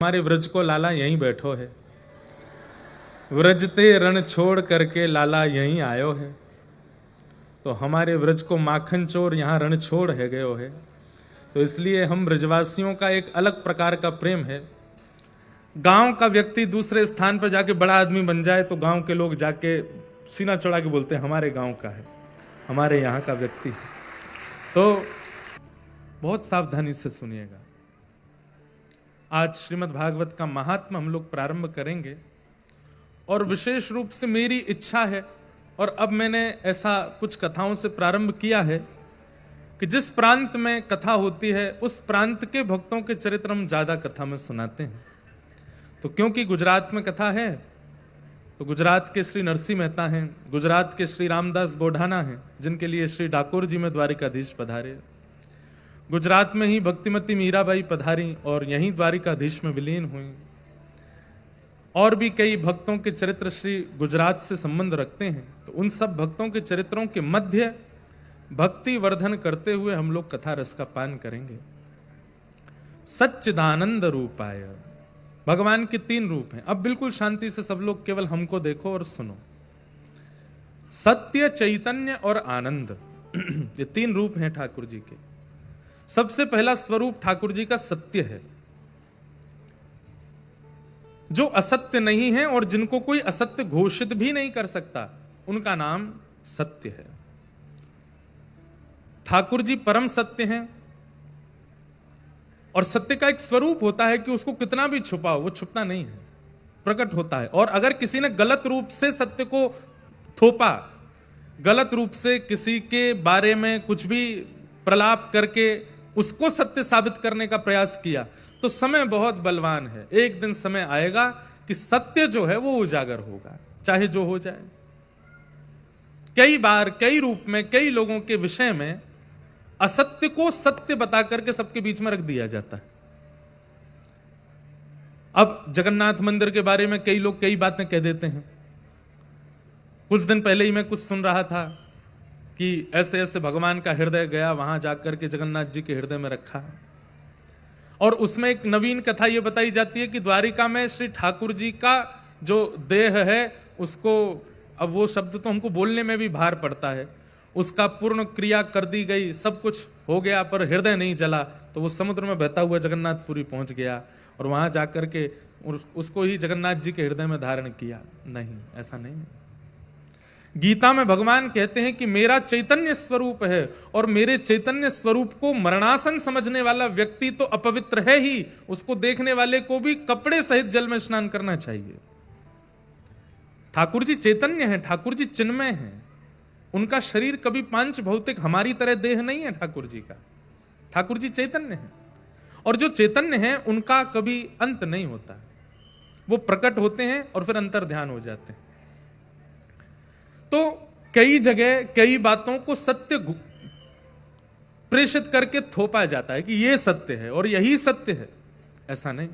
हमारे व्रज को लाला यहीं बैठो है, व्रजते रण छोड़ करके लाला यहीं आयो है। तो हमारे व्रज को माखन चोर यहाँ रण छोड़ है गयो है। तो इसलिए हम ब्रजवासियों का एक अलग प्रकार का प्रेम है। गांव का व्यक्ति दूसरे स्थान पर जाके बड़ा आदमी बन जाए तो गांव के लोग जाके सीना चढ़ा के बोलते हैं हमारे गांव का है, हमारे यहाँ का व्यक्ति है। तो बहुत सावधानी से सुनिएगा। आज श्रीमद् भागवत का महात्मा हम लोग प्रारंभ करेंगे और विशेष रूप से मेरी इच्छा है और अब मैंने ऐसा कुछ कथाओं से प्रारंभ किया है कि जिस प्रांत में कथा होती है उस प्रांत के भक्तों के चरित्र हम ज्यादा कथा में सुनाते हैं। तो क्योंकि गुजरात में कथा है तो गुजरात के श्री नरसिंह मेहता हैं, गुजरात के श्री रामदास बोढ़ाना हैं जिनके लिए श्री डाकोर जी में द्वारिकाधीश पधारे, गुजरात में ही भक्तिमती मीराबाई पधारी और यहीं द्वारिकाधीश में विलीन हुई। और भी कई भक्तों के चरित्र श्री गुजरात से संबंध रखते हैं। तो उन सब भक्तों के चरित्रों के मध्य भक्ति वर्धन करते हुए हम लोग कथा रस का पान करेंगे। सच्चिदानंद रूपाय, भगवान के 3 रूप हैं। अब बिल्कुल शांति से सब लोग केवल हमको देखो और सुनो। सत्य, चैतन्य और आनंद, ये 3 रूप हैं ठाकुर जी के। सबसे पहला स्वरूप ठाकुर जी का सत्य है, जो असत्य नहीं है और जिनको कोई असत्य घोषित भी नहीं कर सकता, उनका नाम सत्य है। ठाकुर जी परम सत्य हैं और सत्य का एक स्वरूप होता है कि उसको कितना भी छुपाओ वो छुपता नहीं है, प्रकट होता है। और अगर किसी ने गलत रूप से सत्य को थोपा, गलत रूप से किसी के बारे में कुछ भी प्रलाप करके उसको सत्य साबित करने का प्रयास किया, तो समय बहुत बलवान है। एक दिन समय आएगा कि सत्य जो है वो उजागर होगा, चाहे जो हो जाए। कई बार कई रूप में कई लोगों के विषय में असत्य को सत्य बता करके सबके बीच में रख दिया जाता है। अब जगन्नाथ मंदिर के बारे में कई लोग कई बातें कह देते हैं। कुछ दिन पहले ही मैं कुछ सुन रहा था कि ऐसे ऐसे भगवान का हृदय गया, वहां जाकर के जगन्नाथ जी के हृदय में रखा। और उसमें एक नवीन कथा यह बताई जाती है कि द्वारिका में श्री ठाकुर जी का जो देह है उसको, अब वो शब्द तो हमको बोलने में भी भार पड़ता है, उसका पूर्ण क्रिया कर दी गई, सब कुछ हो गया, पर हृदय नहीं जला। तो वो समुद्र में बहता हुआ जगन्नाथपुरी पहुंच गया और वहां जाकर के उसको ही जगन्नाथ जी के हृदय में धारण किया। नहीं, ऐसा नहीं। गीता में भगवान कहते हैं कि मेरा चैतन्य स्वरूप है और मेरे चैतन्य स्वरूप को मरणासन समझने वाला व्यक्ति तो अपवित्र है ही, उसको देखने वाले को भी कपड़े सहित जल में स्नान करना चाहिए। ठाकुर जी चैतन्य है, ठाकुर जी चिन्मय है। उनका शरीर कभी पांच भौतिक हमारी तरह देह नहीं है ठाकुर जी का। ठाकुर जी चैतन्य है और जो चैतन्य है उनका कभी अंत नहीं होता। वो प्रकट होते हैं और फिर अंतर ध्यान हो जाते हैं। तो कई जगह कई बातों को सत्य प्रेषित करके थोपा जाता है कि यह सत्य है और यही सत्य है। ऐसा नहीं,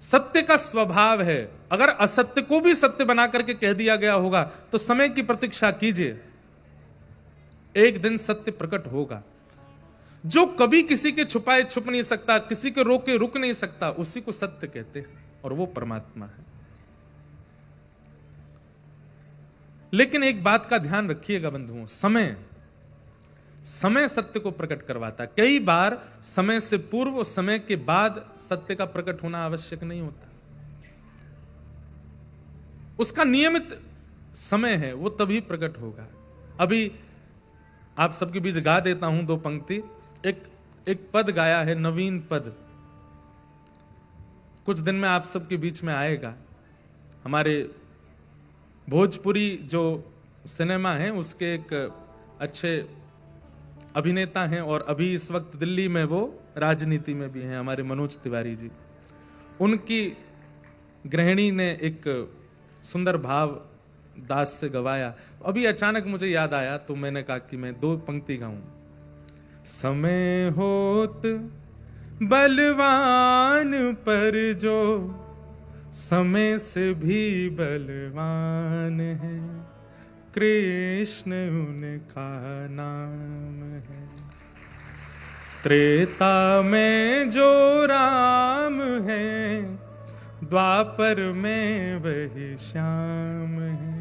सत्य का स्वभाव है। अगर असत्य को भी सत्य बना करके कह दिया गया होगा तो समय की प्रतीक्षा कीजिए, एक दिन सत्य प्रकट होगा। जो कभी किसी के छुपाए छुप नहीं सकता, किसी के रोके रुक नहीं सकता, उसी को सत्य कहते हैं और वो परमात्मा है। लेकिन एक बात का ध्यान रखिएगा बंधुओं, समय सत्य को प्रकट करवाता। कई बार समय से पूर्व और समय के बाद सत्य का प्रकट होना आवश्यक नहीं होता। उसका नियमित समय है, वो तभी प्रकट होगा। अभी आप सबके बीच गा देता हूं 2 पंक्ति। एक पद गाया है, नवीन पद, कुछ दिन में आप सबके बीच में आएगा। हमारे भोजपुरी जो सिनेमा है उसके एक अच्छे अभिनेता हैं और अभी इस वक्त दिल्ली में वो राजनीति में भी हैं, हमारे मनोज तिवारी जी। उनकी गृहिणी ने एक सुंदर भाव दास से गवाया। अभी अचानक मुझे याद आया तो मैंने कहा कि मैं 2 पंक्ति गाऊं। समय होत बलवान पर जो समय से भी बलवान है, कृष्ण उनका नाम है। त्रेता में जो राम है, द्वापर में वही श्याम है,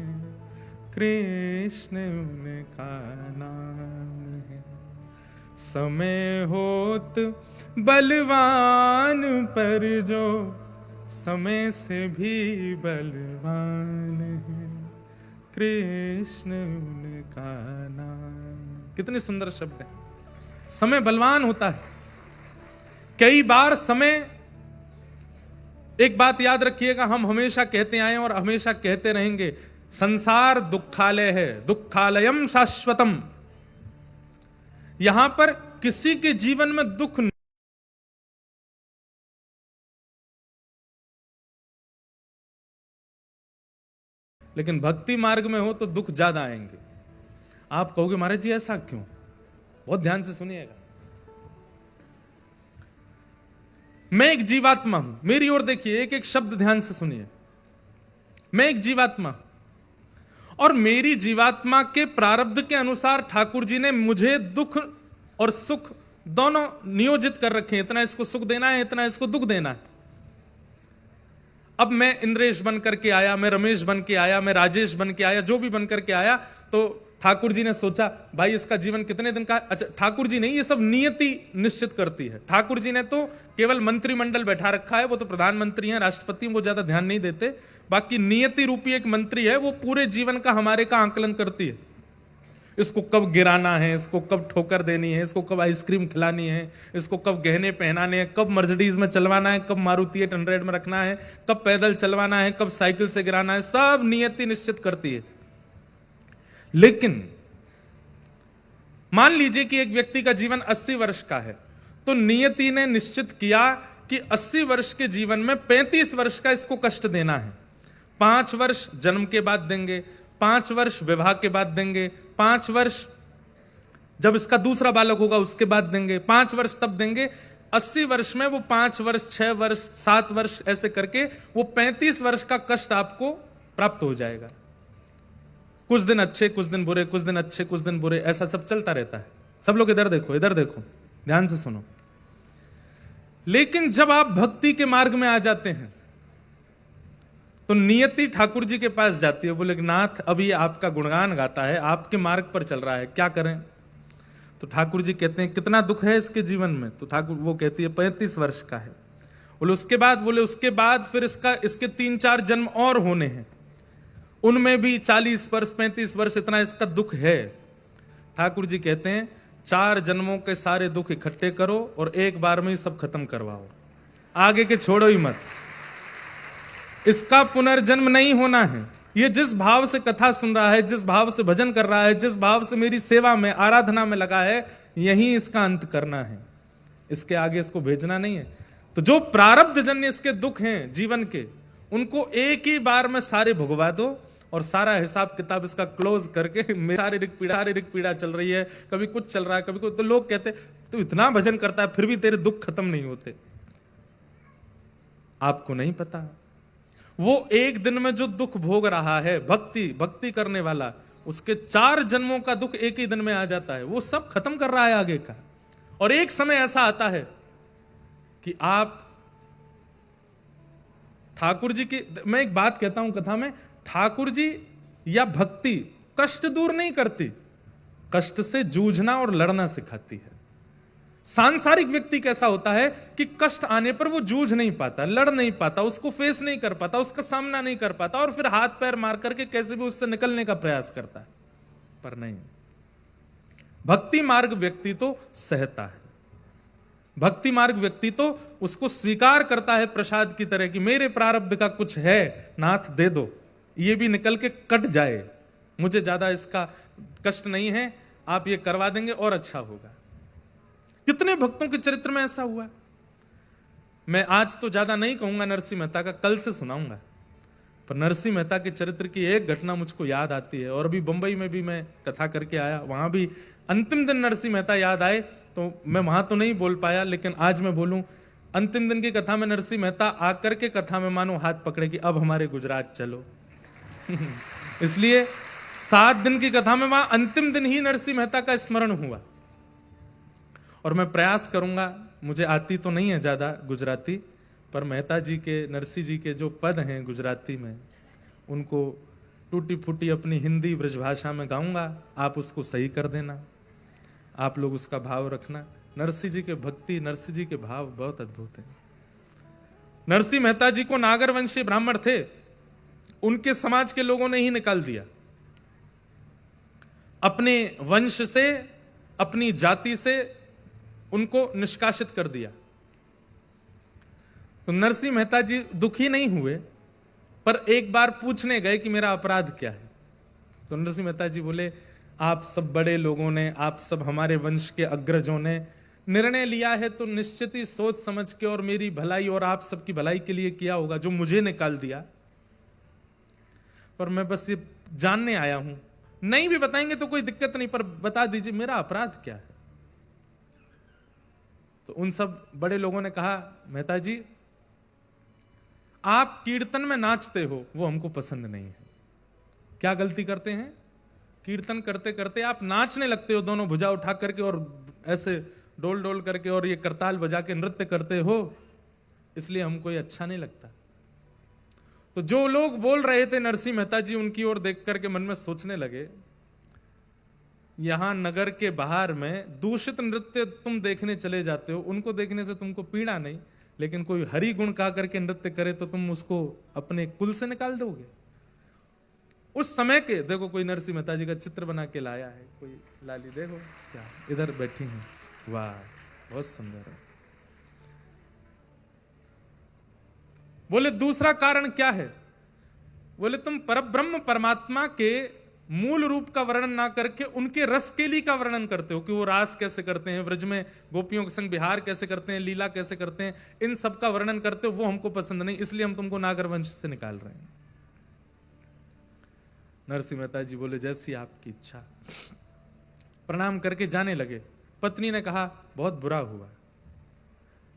कृष्ण उनका नाम है। समय होत बलवान पर जो समय से भी बलवान है, कृष्ण उनका नाम। कितने सुंदर शब्द है। समय बलवान होता है। कई बार समय, एक बात याद रखिएगा, हम हमेशा कहते आए और हमेशा कहते रहेंगे, संसार दुखालय है, दुखालयम शाश्वतम। यहां पर किसी के जीवन में दुख नहीं, लेकिन भक्ति मार्ग में हो तो दुख ज्यादा आएंगे। आप कहोगे महाराज जी ऐसा क्यों? बहुत ध्यान से सुनिएगा। मैं एक जीवात्मा हूं, मेरी ओर देखिए, एक एक शब्द ध्यान से सुनिए। मैं एक जीवात्मा हूं और मेरी जीवात्मा के प्रारब्ध के अनुसार ठाकुर जी ने मुझे दुख और सुख दोनों नियोजित कर रखे हैं। इतना इसको सुख देना है, इतना इसको दुख देना है। अब मैं इंद्रेश बन करके आया, मैं रमेश बन के आया, मैं राजेश बन के आया, जो भी बन करके आया, तो ठाकुर जी ने सोचा भाई इसका जीवन कितने दिन का। अच्छा, ठाकुर जी नहीं, ये सब नियति निश्चित करती है। ठाकुर जी ने तो केवल मंत्रिमंडल बैठा रखा है, वो तो प्रधानमंत्री हैं, राष्ट्रपति, वो ज्यादा ध्यान नहीं देते। बाकी नियति रूपी एक मंत्री है, वो पूरे जीवन का हमारे का आंकलन करती है। इसको कब गिराना है, इसको कब ठोकर देनी है, इसको कब आइसक्रीम खिलानी है, इसको कब गहने पहनाने हैं, कब मर्सिडीज में चलवाना है, कब मारुति 800 में रखना है, कब पैदल चलवाना है, कब साइकिल से गिराना है, सब नियति निश्चित करती है। लेकिन मान लीजिए कि एक व्यक्ति का जीवन 80 वर्ष का है, तो नियति ने निश्चित किया कि 80 वर्ष के जीवन में 35 वर्ष का इसको कष्ट देना है। 5 वर्ष जन्म के बाद देंगे, 5 वर्ष विवाह के बाद देंगे, 5 वर्ष जब इसका दूसरा बालक होगा उसके बाद देंगे, 5 वर्ष तब देंगे। 80 वर्ष में वो 5 वर्ष, 6 वर्ष, 7 वर्ष ऐसे करके वो 35 वर्ष का कष्ट आपको प्राप्त हो जाएगा। कुछ दिन अच्छे, कुछ दिन बुरे, कुछ दिन अच्छे, कुछ दिन बुरे, ऐसा सब चलता रहता है। सब लोग इधर देखो, इधर देखो, ध्यान से सुनो। लेकिन जब आप भक्ति के मार्ग में आ जाते हैं तो नियति ठाकुर जी के पास जाती है, बोले नाथ अभी आपका गुणगान गाता है, आपके मार्ग पर चल रहा है, क्या करें? तो ठाकुर जी कहते हैं कितना दुख है इसके जीवन में? तो ठाकुर वो कहती है 35 वर्ष का है। बोले उसके बाद फिर इसके 3-4 जन्म और होने हैं, उनमें भी 40 वर्ष, 35 वर्ष, इतना इसका दुख है। ठाकुर जी कहते हैं 4 जन्मों के सारे दुख इकट्ठे करो और एक बार में ही सब खत्म करवाओ, आगे के छोड़ो ही मत। इसका पुनर्जन्म नहीं होना है। ये जिस भाव से कथा सुन रहा है, जिस भाव से भजन कर रहा है, जिस भाव से मेरी सेवा में, आराधना में लगा है, यही इसका अंत करना है, इसके आगे इसको भेजना नहीं है। तो जो प्रारब्ध जन्य इसके दुख हैं जीवन के, उनको एक ही बार में सारे भुगवा दो और सारा हिसाब किताब इसका क्लोज करके, शारीरिक पीड़ा चल रही है, कभी कुछ चल रहा है, कभी कुछ। तो लोग कहते तू इतना भजन करता है फिर भी तेरे दुख खत्म नहीं होते। आपको नहीं पता, वो एक दिन में जो दुख भोग रहा है भक्ति करने वाला, उसके 4 जन्मों का दुख एक ही दिन में आ जाता है। वो सब खत्म कर रहा है आगे का। और एक समय ऐसा आता है कि आप ठाकुर जी की, मैं एक बात कहता हूं कथा में, ठाकुर जी या भक्ति कष्ट दूर नहीं करती, कष्ट से जूझना और लड़ना सिखाती है। सांसारिक व्यक्ति कैसा होता है कि कष्ट आने पर वो जूझ नहीं पाता, लड़ नहीं पाता, उसको फेस नहीं कर पाता, उसका सामना नहीं कर पाता, और फिर हाथ पैर मार करके कैसे भी उससे निकलने का प्रयास करता है। पर नहीं, भक्ति मार्ग व्यक्ति तो सहता है। भक्ति मार्ग व्यक्ति तो उसको स्वीकार करता है प्रसाद की तरह कि मेरे प्रारब्ध का कुछ है, नाथ दे दो, ये भी निकल के कट जाए, मुझे ज्यादा इसका कष्ट नहीं है, आप ये करवा देंगे और अच्छा होगा। कितने भक्तों के चरित्र में ऐसा हुआ। मैं आज तो ज्यादा नहीं कहूंगा नरसिंह मेहता का, कल से सुनाऊंगा, पर नरसिंह मेहता के चरित्र की एक घटना मुझको याद आती है। और अभी बंबई में भी मैं कथा करके आया, वहां भी अंतिम दिन नरसिंह मेहता याद आए, तो मैं वहां तो नहीं बोल पाया, लेकिन आज मैं बोलूं। अंतिम दिन की कथा में नरसिंह मेहता आकर के कथा में मानो हाथ पकड़े कि अब हमारे गुजरात चलो। इसलिए 7 दिन की कथा में वहां अंतिम दिन ही नरसिंह मेहता का स्मरण हुआ। और मैं प्रयास करूंगा, मुझे आती तो नहीं है ज्यादा गुजराती, पर मेहता जी के, नरसी जी के जो पद हैं गुजराती में, उनको टूटी फूटी अपनी हिंदी ब्रजभाषा में गाऊंगा, आप उसको सही कर देना, आप लोग उसका भाव रखना। नरसी जी के भक्ति, नरसी जी के भाव बहुत अद्भुत हैं। नरसिंह मेहता जी को नागर वंशीय ब्राह्मण थे, उनके समाज के लोगों ने ही निकाल दिया, अपने वंश से, अपनी जाति से उनको निष्कासित कर दिया। तो नरसिंह मेहता जी दुखी नहीं हुए, पर एक बार पूछने गए कि मेरा अपराध क्या है। तो नरसिंह मेहता जी बोले, आप सब बड़े लोगों ने, आप सब हमारे वंश के अग्रजों ने निर्णय लिया है तो निश्चित ही सोच समझ के और मेरी भलाई और आप सबकी भलाई के लिए किया होगा, जो मुझे निकाल दिया। पर मैं बस ये जानने आया हूं, नहीं भी बताएंगे तो कोई दिक्कत नहीं, पर बता दीजिए मेरा अपराध क्या है। तो उन सब बड़े लोगों ने कहा, मेहता जी आप कीर्तन में नाचते हो, वो हमको पसंद नहीं है। क्या गलती करते हैं? कीर्तन करते करते आप नाचने लगते हो, दोनों भुजा उठा करके और ऐसे डोल डोल करके, और ये करताल बजा के नृत्य करते हो, इसलिए हमको ये अच्छा नहीं लगता। तो जो लोग बोल रहे थे नरसिंह मेहता जी उनकी ओर देख करके मन में सोचने लगे, यहां नगर के बाहर में दूषित नृत्य तुम देखने चले जाते हो, उनको देखने से तुमको पीड़ा नहीं, लेकिन कोई हरि गुण गा करके नृत्य करे तो तुम उसको अपने कुल से निकाल दोगे। उस समय के देखो, कोई नरसिंह मेहता जी का चित्र बना के लाया है, कोई लाली देखो क्या इधर बैठी है, वाह बहुत सुंदर है। बोले दूसरा कारण क्या है? बोले तुम परब्रह्म परमात्मा के मूल रूप का वर्णन ना करके उनके रस केली का वर्णन करते हो, कि वो रास कैसे करते हैं, व्रज में गोपियों के संग विहार कैसे करते हैं, लीला कैसे करते हैं, इन सब का वर्णन करते हो, वो हमको पसंद नहीं, इसलिए हम तुमको नागर वंश से निकाल रहे हैं। नरसिंह मेहता जी बोले, जैसी आपकी इच्छा। प्रणाम करके जाने लगे। पत्नी ने कहा, बहुत बुरा हुआ,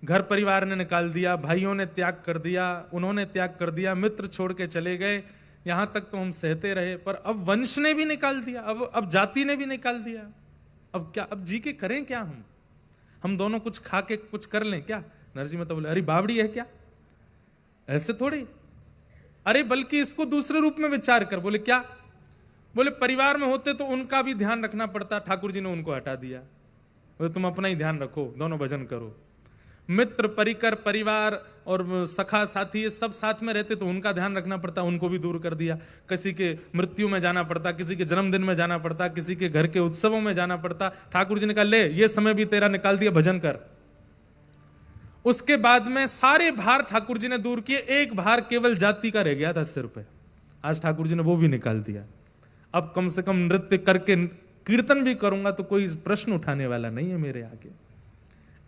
घर परिवार ने निकाल दिया, भाइयों ने त्याग कर दिया, उन्होंने त्याग कर दिया, मित्र छोड़ के चले गए, यहां तक तो हम सहते रहे, पर अब वंश ने भी निकाल दिया, अब जाति ने भी निकाल दिया, अब क्या, अब जी के करें क्या? हम दोनों कुछ खा के कुछ कर लें क्या? नरसिंह मेहता बोले, अरे बावड़ी है क्या, ऐसे थोड़ी, अरे बल्कि इसको दूसरे रूप में विचार कर। बोले क्या? बोले परिवार में होते तो उनका भी ध्यान रखना पड़ता, ठाकुर जी ने उनको हटा दिया। बोले तुम अपना ही ध्यान रखो, दोनों भजन करो। मित्र परिकर परिवार और सखा साथी ये सब साथ में रहते तो उनका ध्यान रखना पड़ता, उनको भी दूर कर दिया। किसी के मृत्यु में जाना पड़ता, किसी के जन्मदिन में जाना पड़ता, किसी के घर के उत्सवों में जाना पड़ता। ठाकुर जी ने कहा, ले ये समय भी तेरा निकाल दिया, भजन कर। उसके बाद में सारे भार ठाकुर जी ने दूर किए, एक भार केवल जाति का रह गया था सिर पे, आज ठाकुर जी ने वो भी निकाल दिया। अब कम से कम नृत्य करके कीर्तन भी करूंगा तो कोई प्रश्न उठाने वाला नहीं है मेरे आगे।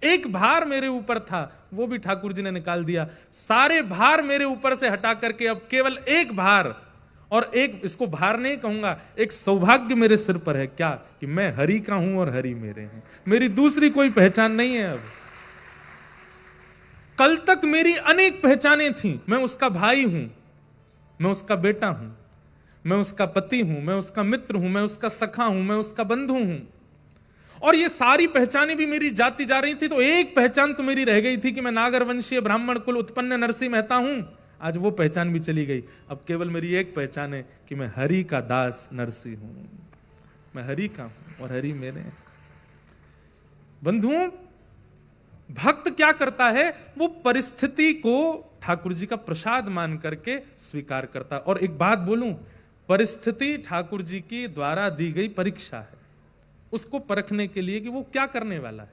एक भार मेरे ऊपर था, वो भी ठाकुर जी ने निकाल दिया। सारे भार मेरे ऊपर से हटा करके अब केवल एक भार, और एक, इसको भार नहीं कहूंगा, एक सौभाग्य मेरे सिर पर है, क्या? कि मैं हरि का हूं और हरि मेरे हैं, मेरी दूसरी कोई पहचान नहीं है। अब कल तक मेरी अनेक पहचानें थी, मैं उसका भाई हूं, मैं उसका बेटा हूं, मैं उसका पति हूं, मैं उसका मित्र हूं, मैं उसका सखा हूं, मैं उसका बंधु हूं, और ये सारी पहचानें भी मेरी जाती जा रही थी। तो एक पहचान तो मेरी रह गई थी कि मैं नागर वंशीय ब्राह्मण कुल उत्पन्न नरसिंह मेहता हूं, आज वो पहचान भी चली गई। अब केवल मेरी एक पहचान है कि मैं हरि का दास नरसिंह हूं, मैं हरि का हूं और हरि मेरे। बंधुओं, भक्त क्या करता है? वो परिस्थिति को ठाकुर जी का प्रसाद मान करके स्वीकार करता। और एक बात बोलूं, परिस्थिति ठाकुर जी की द्वारा दी गई परीक्षा है, उसको परखने के लिए कि वो क्या करने वाला है।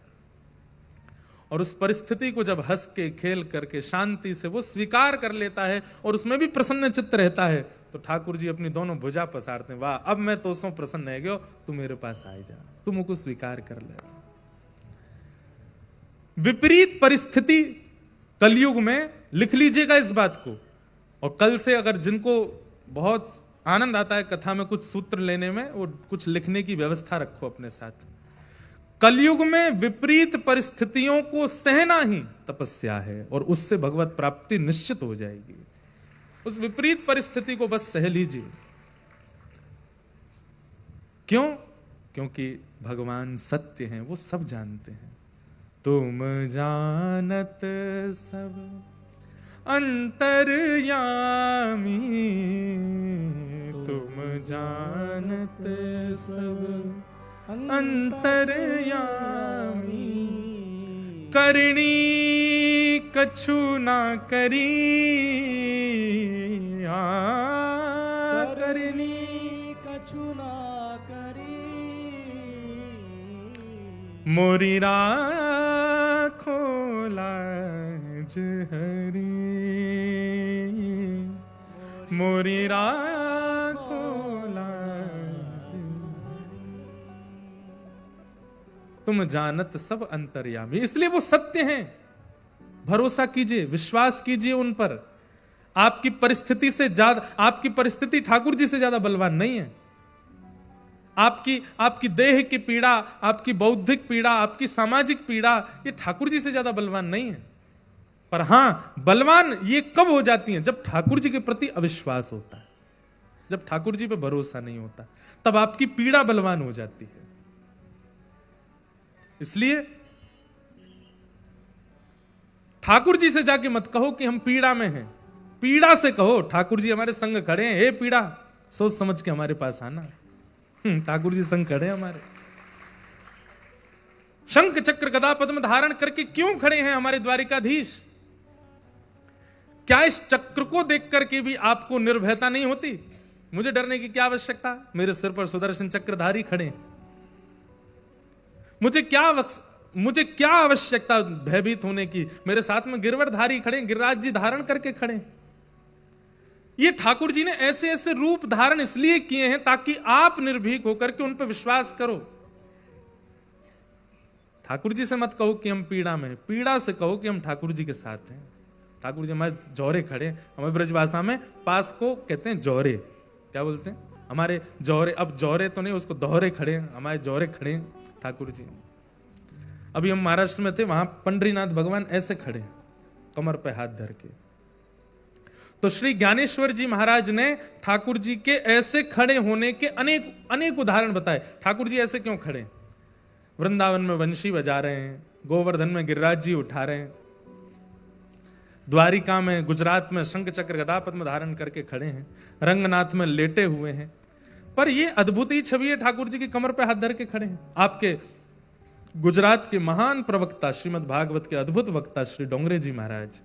और उस परिस्थिति को जब हंस के खेल करके शांति से वो स्वीकार कर लेता है और उसमें भी प्रसन्न चित्त रहता है, तो ठाकुर जी अपनी दोनों भुजा पसारते हैं, वाह अब मैं तो सो प्रसन्न है गयो, तू मेरे पास आ जा, तू मुझको स्वीकार कर ले। विपरीत परिस्थिति कलयुग में, लिख लीजिएगा इस बात को, और कल से अगर जिनको बहुत आनंद आता है कथा में कुछ सूत्र लेने में, वो कुछ लिखने की व्यवस्था रखो अपने साथ। कलयुग में विपरीत परिस्थितियों को सहना ही तपस्या है, और उससे भगवत प्राप्ति निश्चित हो जाएगी। उस विपरीत परिस्थिति को बस सह लीजिए। क्यों? क्योंकि भगवान सत्य हैं, वो सब जानते हैं। तुम जानत सब अंतर्यामी, तुम जानते सब अंतर्यामी। करनी कछु ना करी, करनी कछु ना करी, मोरी राखो लाज हरी, मोरी राखो लाज। तुम जानत सब अंतर्यामी, इसलिए वो सत्य हैं। भरोसा कीजिए, विश्वास कीजिए उन पर। आपकी परिस्थिति से ज्यादा, आपकी परिस्थिति ठाकुर जी से ज्यादा बलवान नहीं है। आपकी देह की पीड़ा, आपकी बौद्धिक पीड़ा, आपकी सामाजिक पीड़ा, ये ठाकुर जी से ज्यादा बलवान नहीं है। पर हां, बलवान ये कब हो जाती हैं? जब ठाकुर जी के प्रति अविश्वास होता है, जब ठाकुर जी पे भरोसा नहीं होता, तब आपकी पीड़ा बलवान हो जाती है। इसलिए ठाकुर जी से जाके मत कहो कि हम पीड़ा में हैं, पीड़ा से कहो ठाकुर जी हमारे संग खड़े हैं, हे पीड़ा सोच समझ के हमारे पास आना। ठाकुर जी संग खड़े हैं हमारे। शंख चक्र गदा पद्म धारण करके क्यों खड़े हैं हमारे द्वारिकाधीश? क्या इस चक्र को देख करके भी आपको निर्भयता नहीं होती? मुझे डरने की क्या आवश्यकता? मेरे सिर पर सुदर्शन चक्रधारी खड़े हैं। मुझे क्या आवश्यकता भयभीत होने की? मेरे साथ में गिरवरधारी खड़े, गिरिराज जी धारण करके खड़े। ये ठाकुर जी ने ऐसे ऐसे रूप धारण इसलिए किए हैं ताकि आप निर्भीक होकर के उन पर विश्वास करो। ठाकुर जी से मत कहो कि हम पीड़ा में हैं, पीड़ा से कहो कि हम ठाकुर जी के साथ हैं। ठाकुर जी हमारे जौहरे खड़े, हमारे ब्रजभाषा में पास को कहते हैं जौहरे। क्या बोलते हैं? हमारे जौहरे। अब जौहरे तो नहीं, उसको दोहरे खड़े हैं, हमारे जौहरे खड़े हैं ठाकुर जी। अभी हम महाराष्ट्र में थे, वहां पंडरीनाथ भगवान ऐसे खड़े, कमर पे हाथ धर के। तो श्री ज्ञानेश्वर जी महाराज ने ठाकुर जी के ऐसे खड़े होने के अनेक उदाहरण बताए। ठाकुर जी ऐसे क्यों खड़े? वृंदावन में वंशी बजा रहे हैं, गोवर्धन में गिरिराज जी उठा रहे हैं, द्वारिका में, गुजरात में शंख चक्र गदा पद्म धारण करके खड़े हैं, रंगनाथ में लेटे हुए हैं। पर ये अद्भुत ही छवि है, ठाकुर जी की कमर पे हाथ धर के खड़े हैं। आपके गुजरात के महान प्रवक्ता, श्रीमद् भागवत के अद्भुत वक्ता श्री डोंगरे जी महाराज,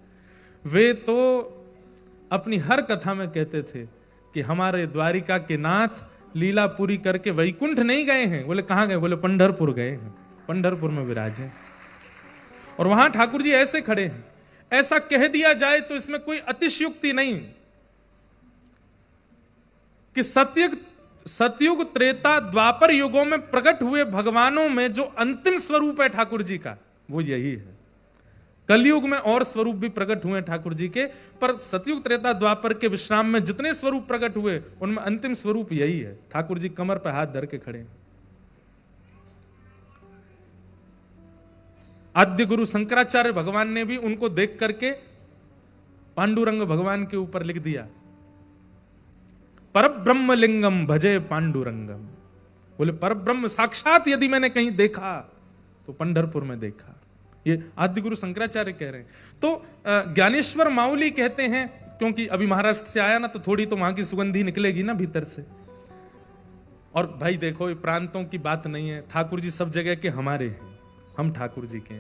वे तो अपनी हर कथा में कहते थे कि हमारे द्वारिका के नाथ लीला पूरी करके वैकुंठ नहीं गए हैं। बोले कहां गए? बोले पंढरपुर गए हैं, पंढरपुर में विराजे। और वहां ठाकुर जी ऐसे खड़े हैं। ऐसा कह दिया जाए तो इसमें कोई अतिशयोक्ति नहीं कि सतयुग त्रेता द्वापर युगों में प्रकट हुए भगवानों में जो अंतिम स्वरूप है ठाकुर जी का, वो यही है। कलयुग में और स्वरूप भी प्रकट हुए ठाकुर जी के, पर सतयुग त्रेता द्वापर के विश्राम में जितने स्वरूप प्रकट हुए उनमें अंतिम स्वरूप यही है। ठाकुर जी कमर पर हाथ धर के खड़े। आद्य गुरु शंकराचार्य भगवान ने भी उनको देख करके पांडुरंग भगवान के ऊपर लिख दिया, परब्रह्म लिंगम भजे पांडुरंगम। बोले परब्रह्म साक्षात यदि मैंने कहीं देखा तो पंढरपुर में देखा। ये आद्य गुरु शंकराचार्य कह रहे हैं। तो ज्ञानेश्वर माउली कहते हैं, क्योंकि अभी महाराष्ट्र से आया ना, तो थोड़ी तो वहां की सुगंधी निकलेगी ना भीतर से। और भाई देखो, ये प्रांतों की बात नहीं है, ठाकुर जी सब जगह के हमारे हैं, हम ठाकुर जी के।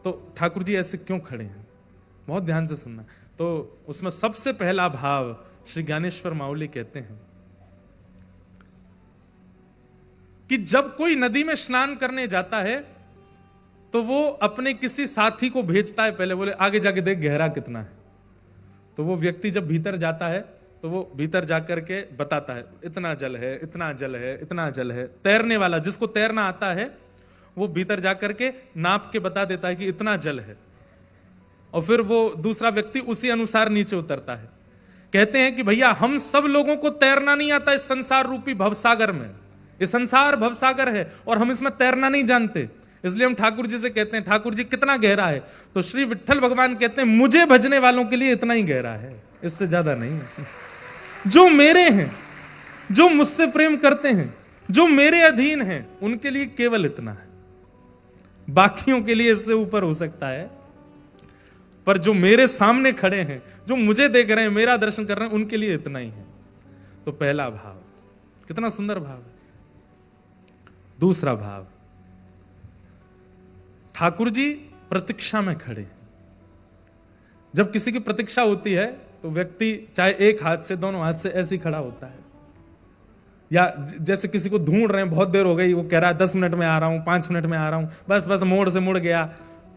तो ठाकुर जी ऐसे क्यों खड़े हैं, बहुत ध्यान से सुनना। तो उसमें सबसे पहला भाव श्री ज्ञानेश्वर माउली कहते हैं कि जब कोई नदी में स्नान करने जाता है तो वो अपने किसी साथी को भेजता है पहले, बोले आगे जाके देख गहरा कितना है। तो वो व्यक्ति जब भीतर जाता है तो वो भीतर जाकर के बताता है, इतना जल है, इतना जल है, इतना जल है। तैरने वाला, जिसको तैरना आता है, वो भीतर जाकर के नाप के बता देता है कि इतना जल है, और फिर वो दूसरा व्यक्ति उसी अनुसार नीचे उतरता है। कहते हैं कि भैया हम सब लोगों को तैरना नहीं आता इस संसार रूपी भवसागर में। ये संसार भवसागर है और हम इसमें तैरना नहीं जानते, इसलिए हम ठाकुर जी से कहते हैं ठाकुर जी कितना गहरा है। तो श्री विट्ठल भगवान कहते हैं मुझे भजने वालों के लिए इतना ही गहरा है, इससे ज्यादा नहीं है। जो मेरे हैं, जो मुझसे प्रेम करते हैं, जो मेरे अधीन हैं, उनके लिए केवल इतना है, बाकियों के लिए इससे ऊपर हो सकता है। पर जो मेरे सामने खड़े हैं, जो मुझे देख रहे हैं, मेरा दर्शन कर रहे हैं, उनके लिए इतना ही है। तो पहला भाव, कितना सुंदर भाव है। दूसरा भाव, ठाकुर जी प्रतीक्षा में खड़े हैं। जब किसी की प्रतीक्षा होती है तो व्यक्ति चाहे एक हाथ से, दोनों हाथ से ऐसे ही खड़ा होता है, या जैसे किसी को ढूंढ रहे हैं, बहुत देर हो गई, वो कह रहा है 10 मिनट में आ रहा हूं, 5 मिनट में आ रहा हूं, बस बस मोड़ से मुड़ गया।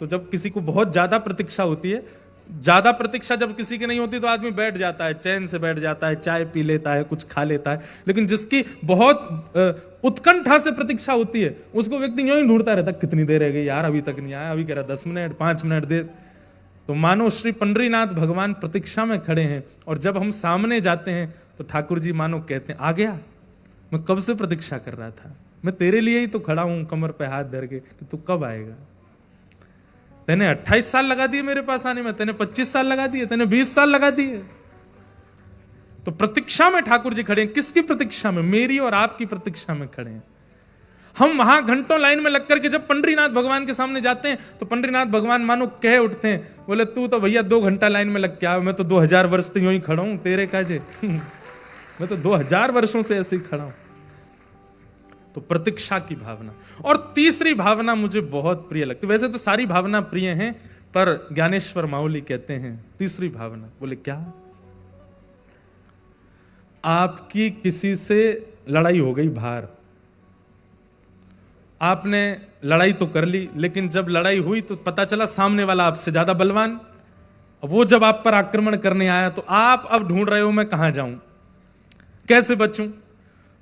तो जब किसी को बहुत ज्यादा प्रतीक्षा होती है, ज्यादा प्रतीक्षा जब किसी की नहीं होती तो आदमी बैठ जाता है, चैन से बैठ जाता है, चाय पी लेता है, कुछ खा लेता है। लेकिन जिसकी बहुत उत्कंठा से प्रतीक्षा होती है, उसको व्यक्ति यूं ही ढूंढता रहता, कितनी देर रह गई यार, अभी तक नहीं आया, अभी कह रहा 10 मिनट, 5 मिनट देर। तो मानो श्री पंडरीनाथ भगवान प्रतीक्षा में खड़े हैं, और जब हम सामने जाते हैं तो ठाकुर जी मानो कहते हैं, आ गया, मैं कब से प्रतीक्षा कर रहा था, मैं तेरे लिए ही तो खड़ा हूं कमर पे हाथ धर के कि तू कब आएगा। तेने 28 साल लगा दिए मेरे पास आने में, तेने 25 साल लगा दिए, तेने 20 साल लगा दिए। तो प्रतीक्षा में ठाकुर जी खड़े हैं। किसकी प्रतीक्षा में? मेरी और आपकी प्रतीक्षा में खड़े हैं। हम वहां घंटों लाइन में लगकर के जब पंडरीनाथ भगवान के सामने जाते हैं तो पंडरीनाथ भगवान मानो कह उठते हैं, बोले तू तो भैया 2 घंटा लाइन में लग के आया, मैं तो 2000 वर्ष से यूं ही खड़ा हूं, तेरे काजे मैं तो 2000 वर्षों से ऐसे ही खड़ा हूं। तो प्रतीक्षा की भावना। और तीसरी भावना मुझे बहुत प्रिय लगती, वैसे तो सारी भावना प्रिय हैं, पर ज्ञानेश्वर माउली कहते हैं तीसरी भावना, बोले क्या? आपकी किसी से लड़ाई हो गई बाहर, आपने लड़ाई तो कर ली, लेकिन जब लड़ाई हुई तो पता चला सामने वाला आपसे ज्यादा बलवान। वो जब आप पर आक्रमण करने आया तो आप अब ढूंढ रहे हो मैं कहां जाऊं, कैसे बचूं।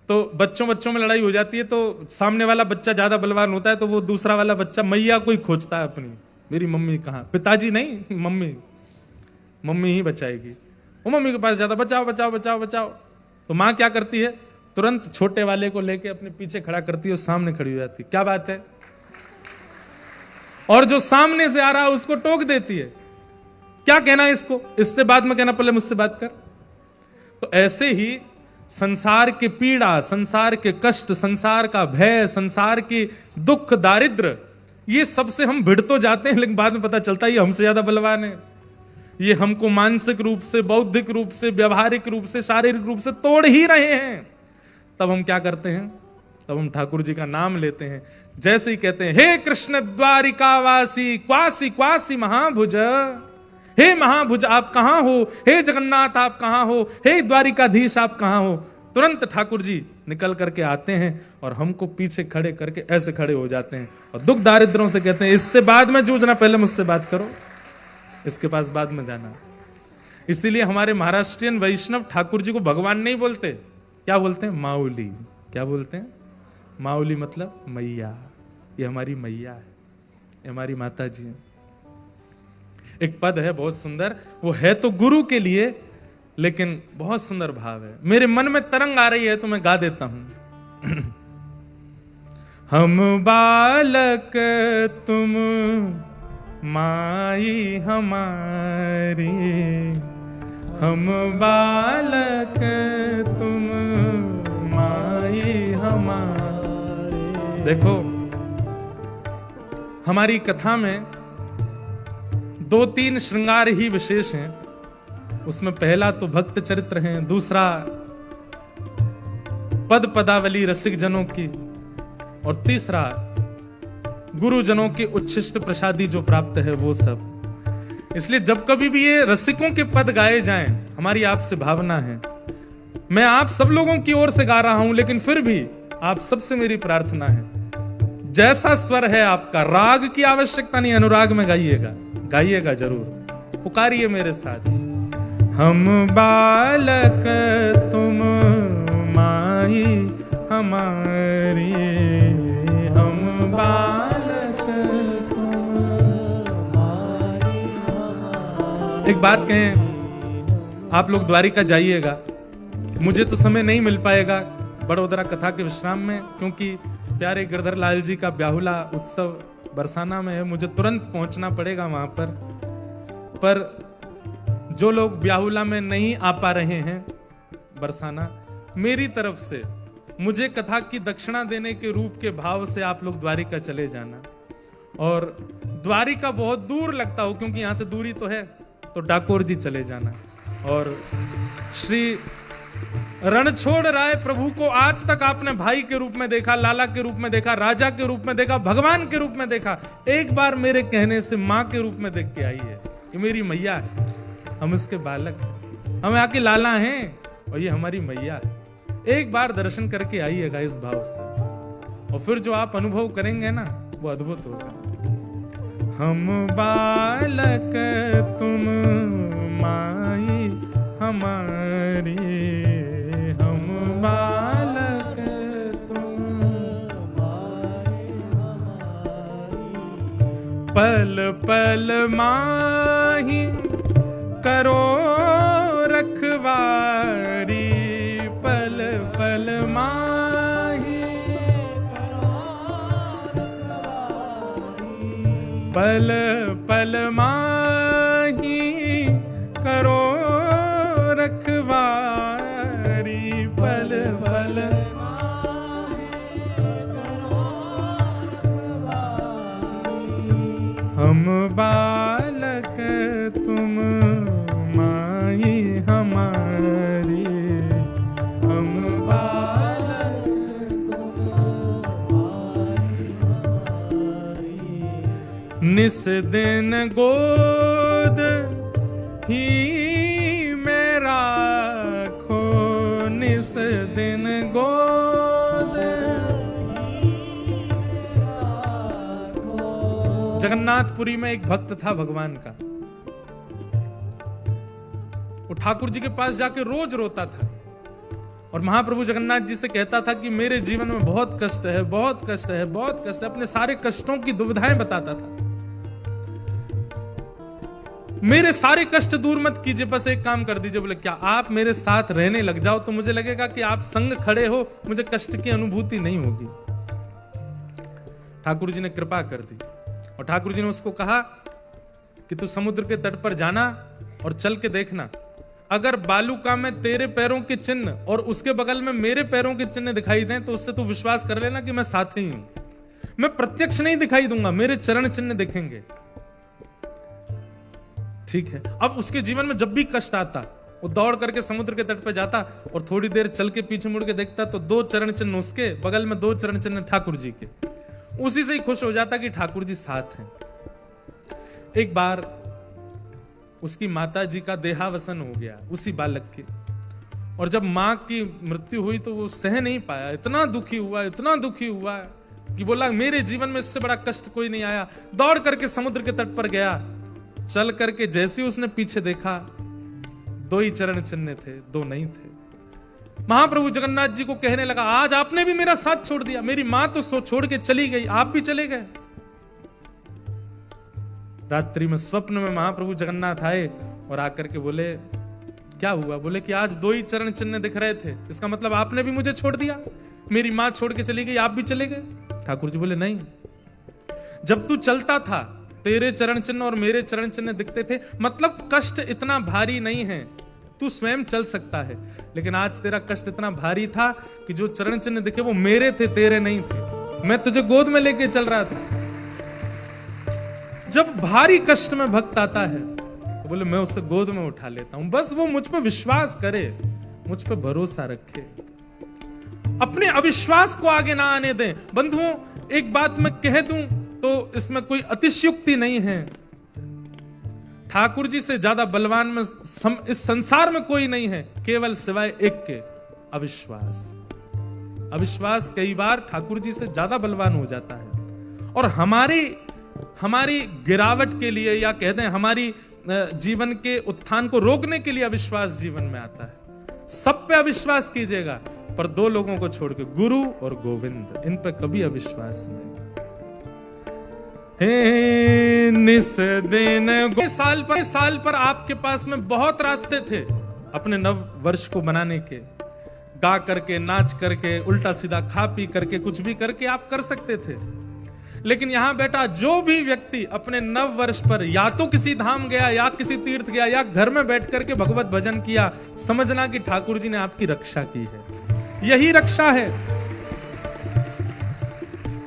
तो बच्चों में लड़ाई हो जाती है, तो सामने वाला बच्चा ज्यादा बलवान होता है, तो वो दूसरा वाला बच्चा मैया को ही खोजता है अपनी, मेरी मम्मी कहां, पिताजी नहीं, मम्मी ही बचाएगी। वो मम्मी के पास जाता, बचाओ बचाओ बचाओ बचाओ। तो मां क्या करती है, तुरंत छोटे वाले को लेके अपने पीछे खड़ा करती है और सामने खड़ी हो जाती है, क्या बात है, और जो सामने से आ रहा है उसको टोक देती है, क्या कहना है इसको, इससे बाद में कहना, पहले मुझसे बात कर। तो ऐसे ही संसार के पीड़ा, संसार के कष्ट, संसार का भय, संसार की दुख दारिद्र, ये सबसे हम भिड़ तो जाते हैं, लेकिन बाद में पता चलता है ये हमसे ज्यादा बलवान है, ये हमको मानसिक रूप से, बौद्धिक रूप से, व्यवहारिक रूप से, शारीरिक रूप से तोड़ ही रहे हैं। तब हम क्या करते हैं, तब हम ठाकुर जी का नाम लेते हैं। जैसे ही कहते हैं, हे कृष्ण द्वारिकावासी क्वासी क्वासी महाभुज, हे महाभुज आप कहां हो, हे जगन्नाथ आप कहां हो, हे द्वारिकाधीश आप कहां हो, तुरंत ठाकुर जी निकल करके आते हैं और हमको पीछे खड़े करके ऐसे खड़े हो जाते हैं और दुख दारिद्रों से कहते हैं, इससे बाद में जूझना, पहले मुझसे बात करो, इसके पास बाद में जाना। इसीलिए हमारे महाराष्ट्रियन वैष्णव ठाकुर जी को भगवान नहीं बोलते, क्या बोलते हैं, माउली। क्या बोलते हैं, माउली मतलब मैया, ये हमारी मैया है, ये हमारी माता जी है। एक पद है बहुत सुंदर, वो है तो गुरु के लिए, लेकिन बहुत सुंदर भाव है, मेरे मन में तरंग आ रही है तो मैं गा देता हूं। हम बालक तुम माई हमारी, हम बालक तुम माई हमारी। देखो हमारी कथा में 2-3 श्रृंगार ही विशेष हैं, उसमें पहला तो भक्त चरित्र है, दूसरा पद पदावली रसिक जनों की, और तीसरा गुरुजनों के उच्छिष्ट प्रसादी जो प्राप्त है वो सब। इसलिए जब कभी भी ये रसिकों के पद गाए जाएं, हमारी आपसे भावना है, मैं आप सब लोगों की ओर से गा रहा हूं, लेकिन फिर भी आप सबसे मेरी प्रार्थना है, जैसा स्वर है आपका, राग की आवश्यकता नहीं, अनुराग में गाइएगा, गाइएगा जरूर, पुकारिए मेरे साथ, हम बालक तुम माई हमारी, हम बालक तुम माई हमारी। एक बात कहें, आप लोग द्वारिका जाइएगा, मुझे तो समय नहीं मिल पाएगा बड़ोदरा कथा के विश्राम में, क्योंकि प्यारे गिरधर लाल जी का ब्याहुला उत्सव बरसाना में है, मुझे तुरंत पहुंचना पड़ेगा वहां पर जो लोग ब्याहुला में नहीं आ पा रहे हैं बरसाना, मेरी तरफ से मुझे कथा की दक्षिणा देने के रूप के भाव से आप लोग द्वारिका चले जाना, और द्वारिका बहुत दूर लगता हो, क्योंकि यहां से दूरी तो है, तो डाकोर जी चले जाना। और श्री रणछोड़ राय प्रभु को आज तक आपने भाई के रूप में देखा, लाला के रूप में देखा, राजा के रूप में देखा, भगवान के रूप में देखा। एक बार मेरे कहने से मां के रूप में देख के आई है कि मेरी मैया है, हम उसके बालक हैं, हम आके लाला हैं और ये हमारी मैया है। एक बार दर्शन करके आइएगा इस भाव से, और फिर जो आप अनुभव करेंगे ना वो अद्भुत होगा। हम बालक तुम माई हमारी, हम बालक तुम माई हमारी, पल पल माही करो रखवारी, पल पल माही पल पल माही करो रखवारी, पल पल हम बालक तुम माई हमारी, हम बालक निस दिन गोद ही में राखो, निस दिन गोद। जगन्नाथपुरी में एक भक्त था भगवान का, वो ठाकुर जी के पास जाके रोज रोता था और महाप्रभु जगन्नाथ जी से कहता था कि मेरे जीवन में बहुत कष्ट है, बहुत कष्ट है, बहुत कष्ट है। अपने सारे कष्टों की दुविधाएं बताता था। मेरे सारे कष्ट दूर मत कीजिए, बस एक काम कर दीजिए। बोले क्या? आप मेरे साथ रहने लग जाओ तो मुझे लगेगा कि आप संग खड़े हो, मुझे कष्ट की अनुभूति नहीं होगी। ठाकुर जी ने कृपा कर दी और ठाकुर जी ने उसको कहा कि तू समुद्र के तट पर जाना और चल के देखना, अगर बालुका में तेरे पैरों के चिन्ह और उसके बगल में मेरे पैरों के चिन्ह दिखाई दें तो उससे तू विश्वास कर लेना कि मैं साथ ही हूं। मैं प्रत्यक्ष नहीं दिखाई दूंगा, मेरे चरण चिन्ह दिखेंगे। ठीक है। अब उसके जीवन में जब भी कष्ट आता वो दौड़ करके समुद्र के तट पर जाता और थोड़ी देर चल के पीछे मुड़ के देखता तो 2 चरण चिन्ह उसके बगल में, 2 चरण चिन्ह ठाकुर जी के। उसी से ही खुश हो जाता कि ठाकुर जी साथ हैं। एक बार उसकी माता जी का देहावसन हो गया उसी बालक के, और जब मां की मृत्यु हुई तो वो सह नहीं पाया, इतना दुखी हुआ, इतना दुखी हुआ कि बोला मेरे जीवन में इससे बड़ा कष्ट कोई नहीं आया। दौड़ करके समुद्र के तट पर गया, चल करके जैसे ही उसने पीछे देखा 2 ही चरण चिन्ह थे, 2 नहीं थे। महाप्रभु जगन्नाथ जी को कहने लगा, आज आपने भी मेरा साथ छोड़ दिया, मेरी मां तो छोड़ के चली गई, आप भी चले गए। रात्रि में स्वप्न में महाप्रभु जगन्नाथ आए और आकर के बोले क्या हुआ? बोले कि आज 2 ही चरण चिन्ह दिख रहे थे, इसका मतलब आपने भी मुझे छोड़ दिया, मेरी मां छोड़ के चली गई, आप भी चले गए। ठाकुर जी बोले नहीं, जब तू चलता था तेरे चरण चिन्ह और मेरे चरण चिन्ह दिखते थे, मतलब कष्ट इतना भारी नहीं है, तू स्वयं चल सकता है। लेकिन आज तेरा कष्ट इतना भारी था कि जो चरण चिन्ह दिखे वो मेरे थे, तेरे नहीं थे। मैं तुझे गोद में लेके चल रहा था। जब भारी कष्ट में भक्त आता है तो बोले मैं उसे गोद में उठा लेता हूं, बस वो मुझ पर विश्वास करे, मुझ पर भरोसा रखे, अपने अविश्वास को आगे ना आने दें। बंधुओं, एक बात मैं कह दूं तो इसमें कोई अतिशयोक्ति नहीं है, ठाकुर जी से ज्यादा बलवान में इस संसार में कोई नहीं है, केवल सिवाय एक के, अविश्वास। अविश्वास कई बार ठाकुर जी से ज्यादा बलवान हो जाता है। और हमारी गिरावट के लिए या कहते हैं हमारी जीवन के उत्थान को रोकने के लिए अविश्वास जीवन में आता है। सब पे अविश्वास कीजिएगा, पर 2 लोगों को छोड़ के, गुरु और गोविंद, इन पे कभी अविश्वास नहीं। हे निस दिन साल पर आपके पास में बहुत रास्ते थे अपने नव वर्ष को बनाने के, गा करके, नाच करके, उल्टा सीधा खा पी करके, कुछ भी करके आप कर सकते थे। लेकिन यहां बैठा जो भी व्यक्ति अपने नव वर्ष पर या तो किसी धाम गया या किसी तीर्थ गया या घर में बैठ करके भगवत भजन किया, समझना कि ठाकुर जी ने आपकी रक्षा की है। यही रक्षा है।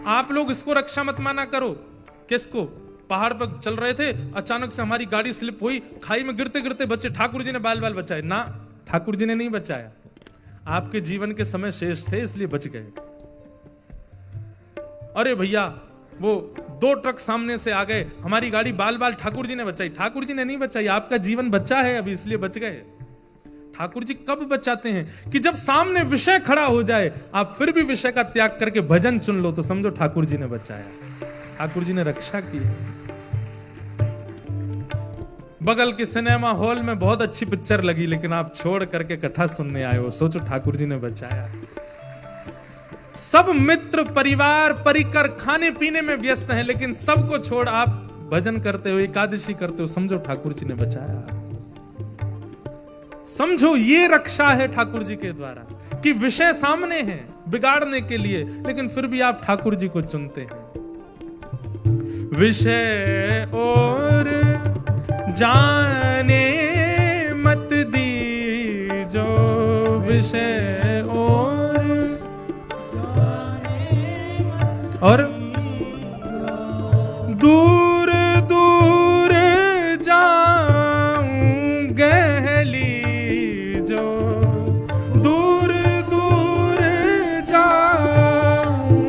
आप लोग इसको रक्षा मत माना करो किसको? पहाड़ पर चल रहे थे, अचानक से हमारी गाड़ी स्लिप हुई, खाई में गिरते गिरते बच्चे, ठाकुर जी ने बाल बाल बचाए ना? ठाकुर जी ने नहीं बचाया, आपके जीवन के समय शेष थे इसलिए बच गए। अरे भैया वो 2 ट्रक सामने से आ गए, हमारी गाड़ी बाल बाल ठाकुर जी ने बचाई। ठाकुर जी ने नहीं बचाई, आपका जीवन बचा है अभी इसलिए बच गए। ठाकुर जी कब बचाते हैं? कि जब सामने विषय खड़ा हो जाए, आप फिर भी विषय का त्याग करके भजन चुन लो तो समझो ठाकुर जी ने बचाया, ठाकुर जी ने रक्षा की। बगल के सिनेमा हॉल में बहुत अच्छी पिक्चर लगी, लेकिन आप छोड़ करके कथा सुनने आए हो, सोचो ठाकुर जी ने बचाया। सब मित्र परिवार परिकर खाने पीने में व्यस्त हैं, लेकिन सबको छोड़ आप भजन करते हो, एकादशी करते हो, समझो ठाकुर जी ने बचाया। समझो ये रक्षा है ठाकुर जी के द्वारा कि विषय सामने है बिगाड़ने के लिए, लेकिन फिर भी आप ठाकुर जी को चुनते हैं। विषय और जाने मत दीजो, विषय और दूर दूर जाऊं गहली जो, दूर दूर जाऊं,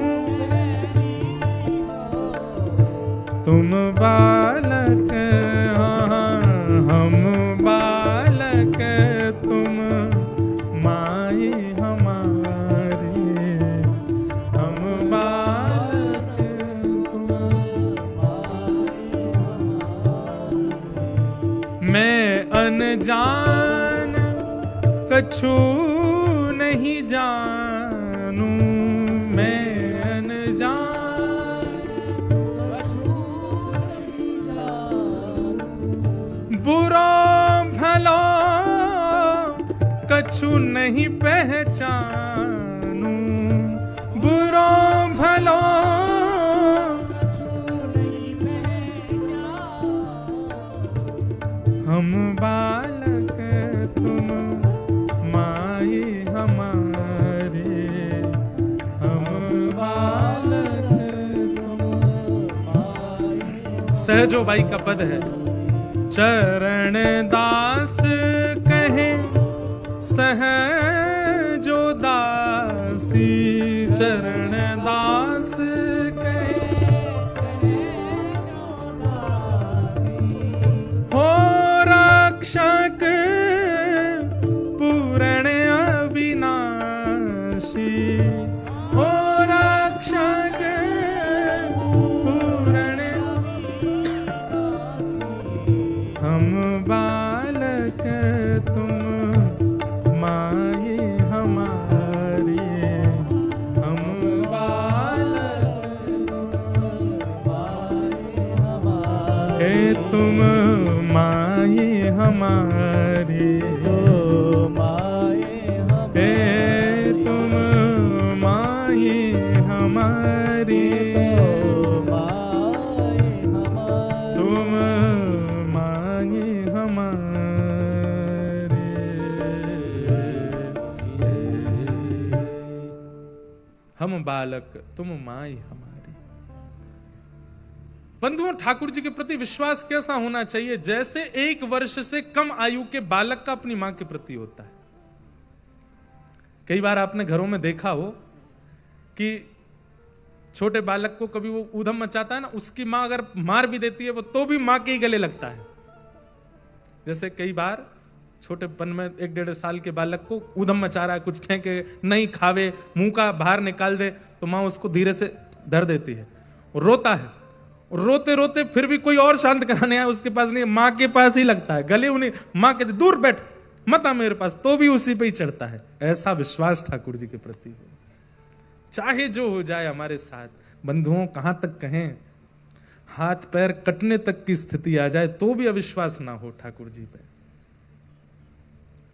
तुम बालक हम बालक, तुम माई हमारी, हम बालक तुम माई। मैं अनजान कछु नहीं जानू, मैं अनजान बुरा भला कछु नहीं पहचानू, बुरा भला हम बालक तुम माई हमारे, हम बालक तुम माई। सहजो बाई का पद है, चरण दास कहे सहजो दासी, चरण दास कहे हो रक्षक पूर्ण अविनाशी, हो रक्षक पूर्ण, हम बालक तुम माई हमारी, हम बालक हे तुम माई हमारी, हे तुम माई हमारी, तुम माई हमारी। हम बालक तुम माई हमारी। बंधुओं, ठाकुर जी के प्रति विश्वास कैसा होना चाहिए? जैसे 1 वर्ष से कम आयु के बालक का अपनी मां के प्रति होता है। कई बार आपने घरों में देखा हो कि छोटे बालक को कभी वो ऊधम मचाता है ना, उसकी मां अगर मार भी देती है वो तो भी मां के ही गले लगता है। जैसे कई बार छोटेपन में 1-1.5 साल के बालक को ऊधम मचा रहा है, कुछ फेंके नहीं खावे, मुंह का बाहर निकाल दे, तो मां उसको धीरे से धर देती है, रोता है, रोते रोते फिर भी कोई और शांत कराने आया उसके पास नहीं, मां के पास ही लगता है, गले उन्हें मां कहती दूर बैठ मत आ मेरे पास, तो भी उसी पे ही चढ़ता है। ऐसा विश्वास ठाकुर जी के प्रति हो, चाहे जो हो जाए हमारे साथ। बंधुओं, कहां तक कहें, हाथ पैर कटने तक की स्थिति आ जाए तो भी अविश्वास ना हो ठाकुर जी पे।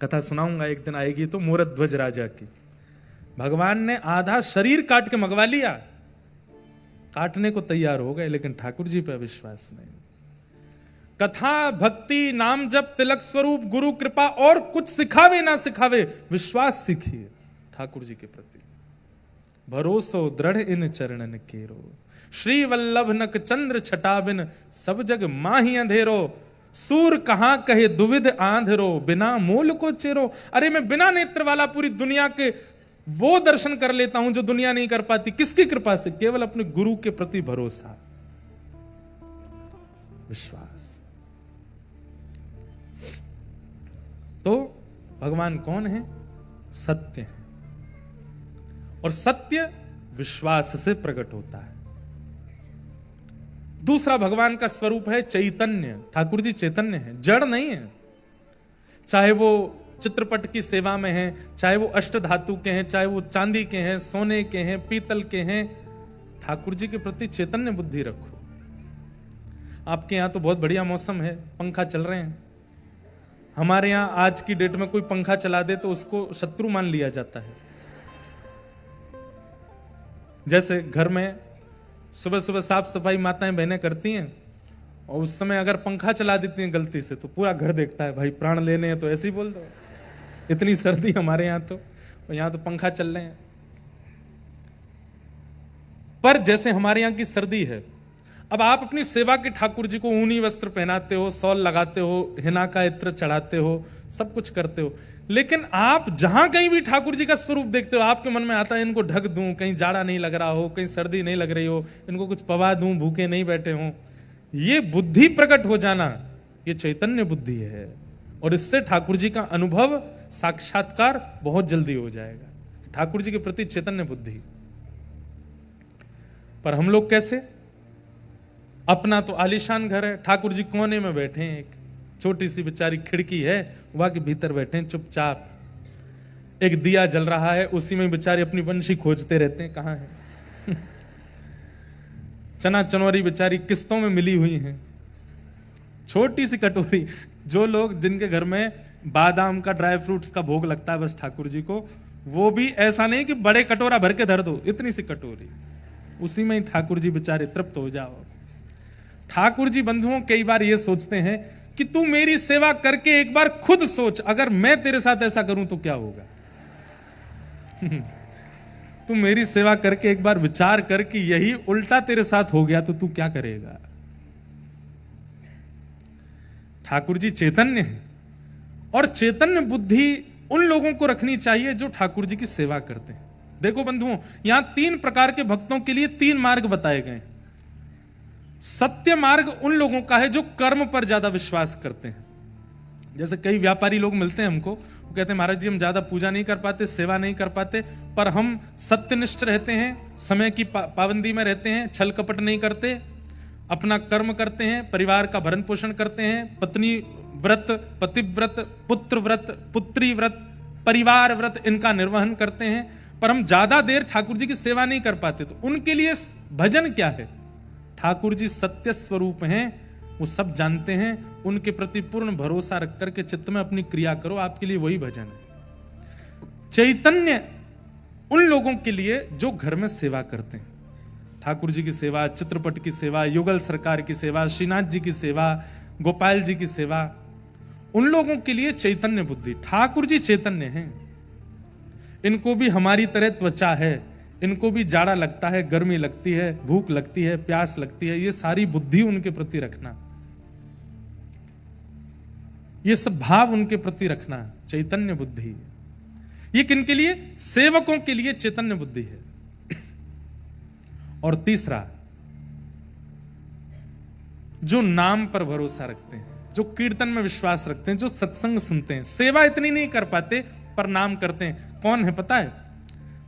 कथा सुनाऊंगा एक दिन आएगी तो मूरत ध्वज राजा की। भगवान ने आधा शरीर काट के मंगवा लिया, काटने को तैयार हो गए, लेकिन ठाकुर जी पे विश्वास नहीं। कथा भक्ति नाम जप तिलक स्वरूप गुरु कृपा और कुछ सिखावे ना सिखावे, विश्वास सीखिए ठाकुर जी के प्रति। भरोसो दृढ़ इन चरणन केरो, श्री वल्लभ नक चंद्र छटा बिन सब जग माही अंधेरो, सूर कहां कहे दुविध आंधरो, बिना मूल को चेरो। अरे मैं बिना नेत्र वाला पूरी दुनिया के वो दर्शन कर लेता हूं जो दुनिया नहीं कर पाती। किसकी कृपा से? केवल अपने गुरु के प्रति भरोसा, विश्वास। तो भगवान कौन है? सत्य है, और सत्य विश्वास से प्रकट होता है। दूसरा भगवान का स्वरूप है चैतन्य। ठाकुर जी चैतन्य है, जड़ नहीं है। चाहे वो चित्रपट की सेवा में हैं, चाहे वो अष्ट धातु के हैं, चाहे वो चांदी के हैं, सोने के हैं, पीतल के हैं, ठाकुर जी के प्रति चैतन्य बुद्धि रखो। आपके यहां तो बहुत बढ़िया मौसम है, पंखा चल रहे हैं। हमारे यहां आज की डेट में कोई पंखा चला दे तो उसको शत्रु मान लिया जाता है। जैसे घर में सुबह सुबह साफ सफाई माताएं बहनें करती हैं, और उस समय अगर पंखा चला देती हैं गलती से तो पूरा घर देखता है, भाई प्राण लेने हैं तो ऐसे ही बोल दो। इतनी सर्दी हमारे यहां तो, और यहां तो पंखा चल रहे हैं। पर जैसे हमारे यहां की सर्दी है, अब आप अपनी सेवा के ठाकुर जी को ऊनी वस्त्र पहनाते हो, सॉल लगाते हो, हिना का इत्र चढ़ाते हो, सब कुछ करते हो, लेकिन आप जहां कहीं भी ठाकुर जी का स्वरूप देखते हो, आपके मन में आता है इनको ढक दूं, कहीं जाड़ा नहीं लग रहा हो, कहीं सर्दी नहीं लग रही हो, इनको कुछ पवा दूं, भूखे नहीं बैठे हों। ये बुद्धि प्रकट हो जाना, ये चैतन्य बुद्धि है, और इससे ठाकुर जी का अनुभव, साक्षात्कार बहुत जल्दी हो जाएगा। ठाकुर जी के प्रति चैतन्य बुद्धि। पर हम लोग कैसे? अपना तो आलीशान घर है, ठाकुर जी कोने में बैठे हैं, एक छोटी सी बेचारी खिड़की है, वहां के भीतर बैठे हैं चुपचाप। एक दिया जल रहा है, उसी में बेचारे अपनी बंशी खोजते रहते हैं, कहां है। चना चनौरी बेचारी किस्तों में मिली हुई हैं, छोटी सी कटोरी। जो लोग जिनके घर में बादाम का, ड्राई फ्रूट्स का भोग लगता है बस ठाकुर जी को, वो भी ऐसा नहीं कि बड़े कटोरा भर के धर दो, इतनी सी कटोरी, उसी में ही ठाकुर जी बेचारे तृप्त हो जाओ। ठाकुर जी बंधुओं कई बार ये सोचते हैं कि तू मेरी सेवा करके एक बार खुद सोच, अगर मैं तेरे साथ ऐसा करूं तो क्या होगा। तू मेरी सेवा करके एक बार विचार कर कि यही उल्टा तेरे साथ हो गया तो तू क्या करेगा। ठाकुर जी चैतन्य है, और चैतन्य बुद्धि उन लोगों को रखनी चाहिए जो ठाकुर जी की सेवा करते हैं। देखो बंधुओं, यहां 3 प्रकार के भक्तों के लिए 3 मार्ग बताए गए। सत्य मार्ग उन लोगों का है जो कर्म पर ज्यादा विश्वास करते हैं। जैसे कई व्यापारी लोग मिलते हैं हमको, वो कहते हैं महाराज जी हम ज्यादा पूजा नहीं कर पाते, सेवा नहीं कर पाते, पर हम सत्यनिष्ठ रहते हैं, समय की पाबंदी में रहते हैं, छल कपट नहीं करते, अपना कर्म करते हैं, परिवार का भरण पोषण करते हैं, पत्नी व्रत, पतिव्रत, पुत्र व्रत, पुत्री व्रत, परिवार व्रत इनका निर्वहन करते हैं, पर हम ज्यादा देर ठाकुर जी की सेवा नहीं कर पाते। तो उनके लिए भजन क्या है? ठाकुर जी सत्य स्वरूप हैं, वो सब जानते हैं, उनके प्रति पूर्ण भरोसा रख करके चित्त में अपनी क्रिया करो, आपके लिए वही भजन है। चैतन्य उन लोगों के लिए जो घर में सेवा करते हैं, ठाकुर जी की सेवा, चित्रपट की सेवा, युगल सरकार की सेवा, श्रीनाथ जी की सेवा, गोपाल जी की सेवा, उन लोगों के लिए चैतन्य बुद्धि। ठाकुर जी चैतन्य हैं, इनको भी हमारी तरह त्वचा है, इनको भी जाड़ा लगता है, गर्मी लगती है, भूख लगती है, प्यास लगती है, ये सारी बुद्धि उनके प्रति रखना, ये सब भाव उनके प्रति रखना, चैतन्य बुद्धि। ये किनके लिए? सेवकों के लिए चैतन्य बुद्धि है। और तीसरा, जो नाम पर भरोसा रखते हैं, जो कीर्तन में विश्वास रखते हैं, जो सत्संग सुनते हैं, सेवा इतनी नहीं कर पाते पर नाम करते हैं। कौन है पता है?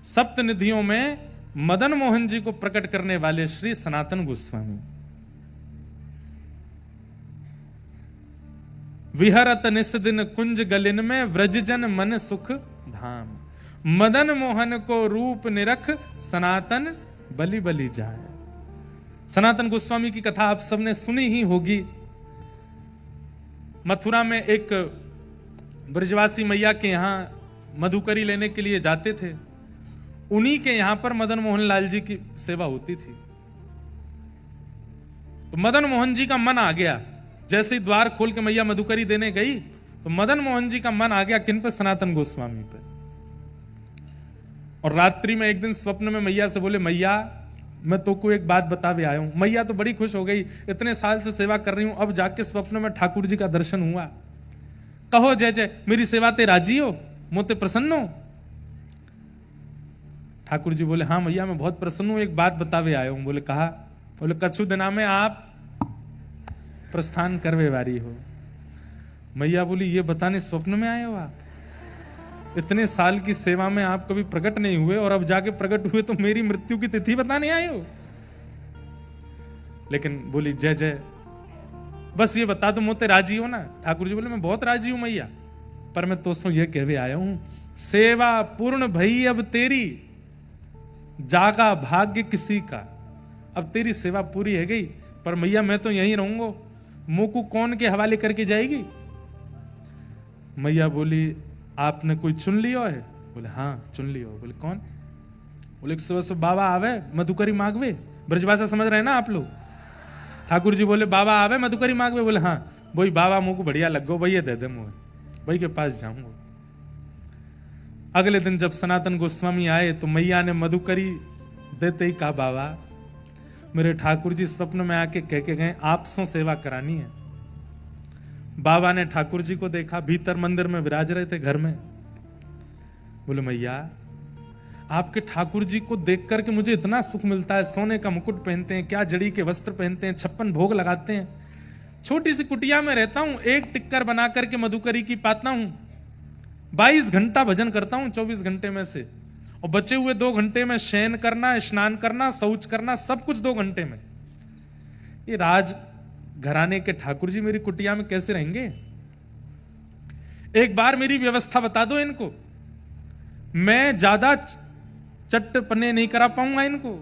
सप्तनिधियों में मदन मोहन जी को प्रकट करने वाले श्री सनातन गोस्वामी। विहरत निस दिन कुंज गलिन में व्रजजन मन सुख धाम, मदन मोहन को रूप निरख सनातन बलि बलि जाए। सनातन गोस्वामी की कथा आप सबने सुनी ही होगी। मथुरा में एक ब्रजवासी मैया के यहां मधुकरी लेने के लिए जाते थे, उन्हीं के यहां पर मदन मोहन लाल जी की सेवा होती थी। तो मदन मोहन जी का मन आ गया, जैसे ही द्वार खोल के मैया मधुकरी देने गई तो मदन मोहन जी का मन आ गया किन पे? सनातन गोस्वामी पे। और रात्रि में एक दिन स्वप्न में मैया से बोले, मैया मैं तो को एक बात बतावे आया हूं। मैया तो बड़ी खुश हो गई, इतने साल से सेवा कर रही हूं, अब जाके स्वप्न में ठाकुर जी का दर्शन हुआ। कहो जय जय, मेरी सेवा ते राजी हो, मोते प्रसन्न हो? ठाकुर जी बोले हाँ मैया मैं बहुत प्रसन्न हूं, एक बात बतावे आया हूं। बोले कहा? बोले कछु दिना में आप प्रस्थान करवे वारी हो। मैया बोली ये बताने स्वप्न में आए हो आप? इतने साल की सेवा में आप कभी प्रकट नहीं हुए और अब जाके प्रकट हुए तो मेरी मृत्यु की तिथि बताने आए हो? लेकिन बोली जय जय, बस ये बता दो मोते राजी हो ना? ठाकुर जी बोले मैं बहुत राजी हूं मैया, पर मैं तो ये कहवे आया हूं, सेवा पूर्ण भई अब तेरी, जागा भाग्य किसी का। अब तेरी सेवा पूरी है गई, पर मैया मैं तो यहीं रहूंगा, मोकू कौन के हवाले करके जाएगी? मैया बोली आपने कोई चुन लियो है? बोले हाँ चुन लियो। बोले कौन? बोले सुबह सुबह बाबा आवे मधुकरी मांगवे। ब्रजभाषा समझ रहे हैं ना आप लोग? ठाकुर जी बोले बाबा आवे मधुकरी मांगवे। बोले हाँ वही बाबा मुंह को बढ़िया लग गो, वही दे दे मुझे, वही के पास जाऊंगा। अगले दिन जब सनातन गोस्वामी आए तो मैया ने मधुकरी देते ही कहा बाबा मेरे ठाकुर जी स्वप्न में आके कह के गए आपसों सेवा करानी है। बाबा ने ठाकुर जी को देखा, भीतर मंदिर में विराज रहे थे घर में। बोले मैया आपके ठाकुर जी को देख करके मुझे इतना सुख मिलता है, सोने का मुकुट पहनते हैं, क्या जड़ी के वस्त्र पहनते हैं, 56 भोग लगाते हैं, छोटी सी कुटिया में रहता हूं, एक टिक्कर बना करके मधुकरी की पाता हूं, 22 घंटा भजन करता हूं 24 घंटे में से, और बचे हुए 2 घंटे में शयन करना, स्नान करना, शौच करना, सब कुछ 2 घंटे में। ये राज घराने के ठाकुर जी मेरी कुटिया में कैसे रहेंगे? एक बार मेरी व्यवस्था बता दो इनको, मैं ज्यादा चट्टपने नहीं करा पाऊंगा इनको,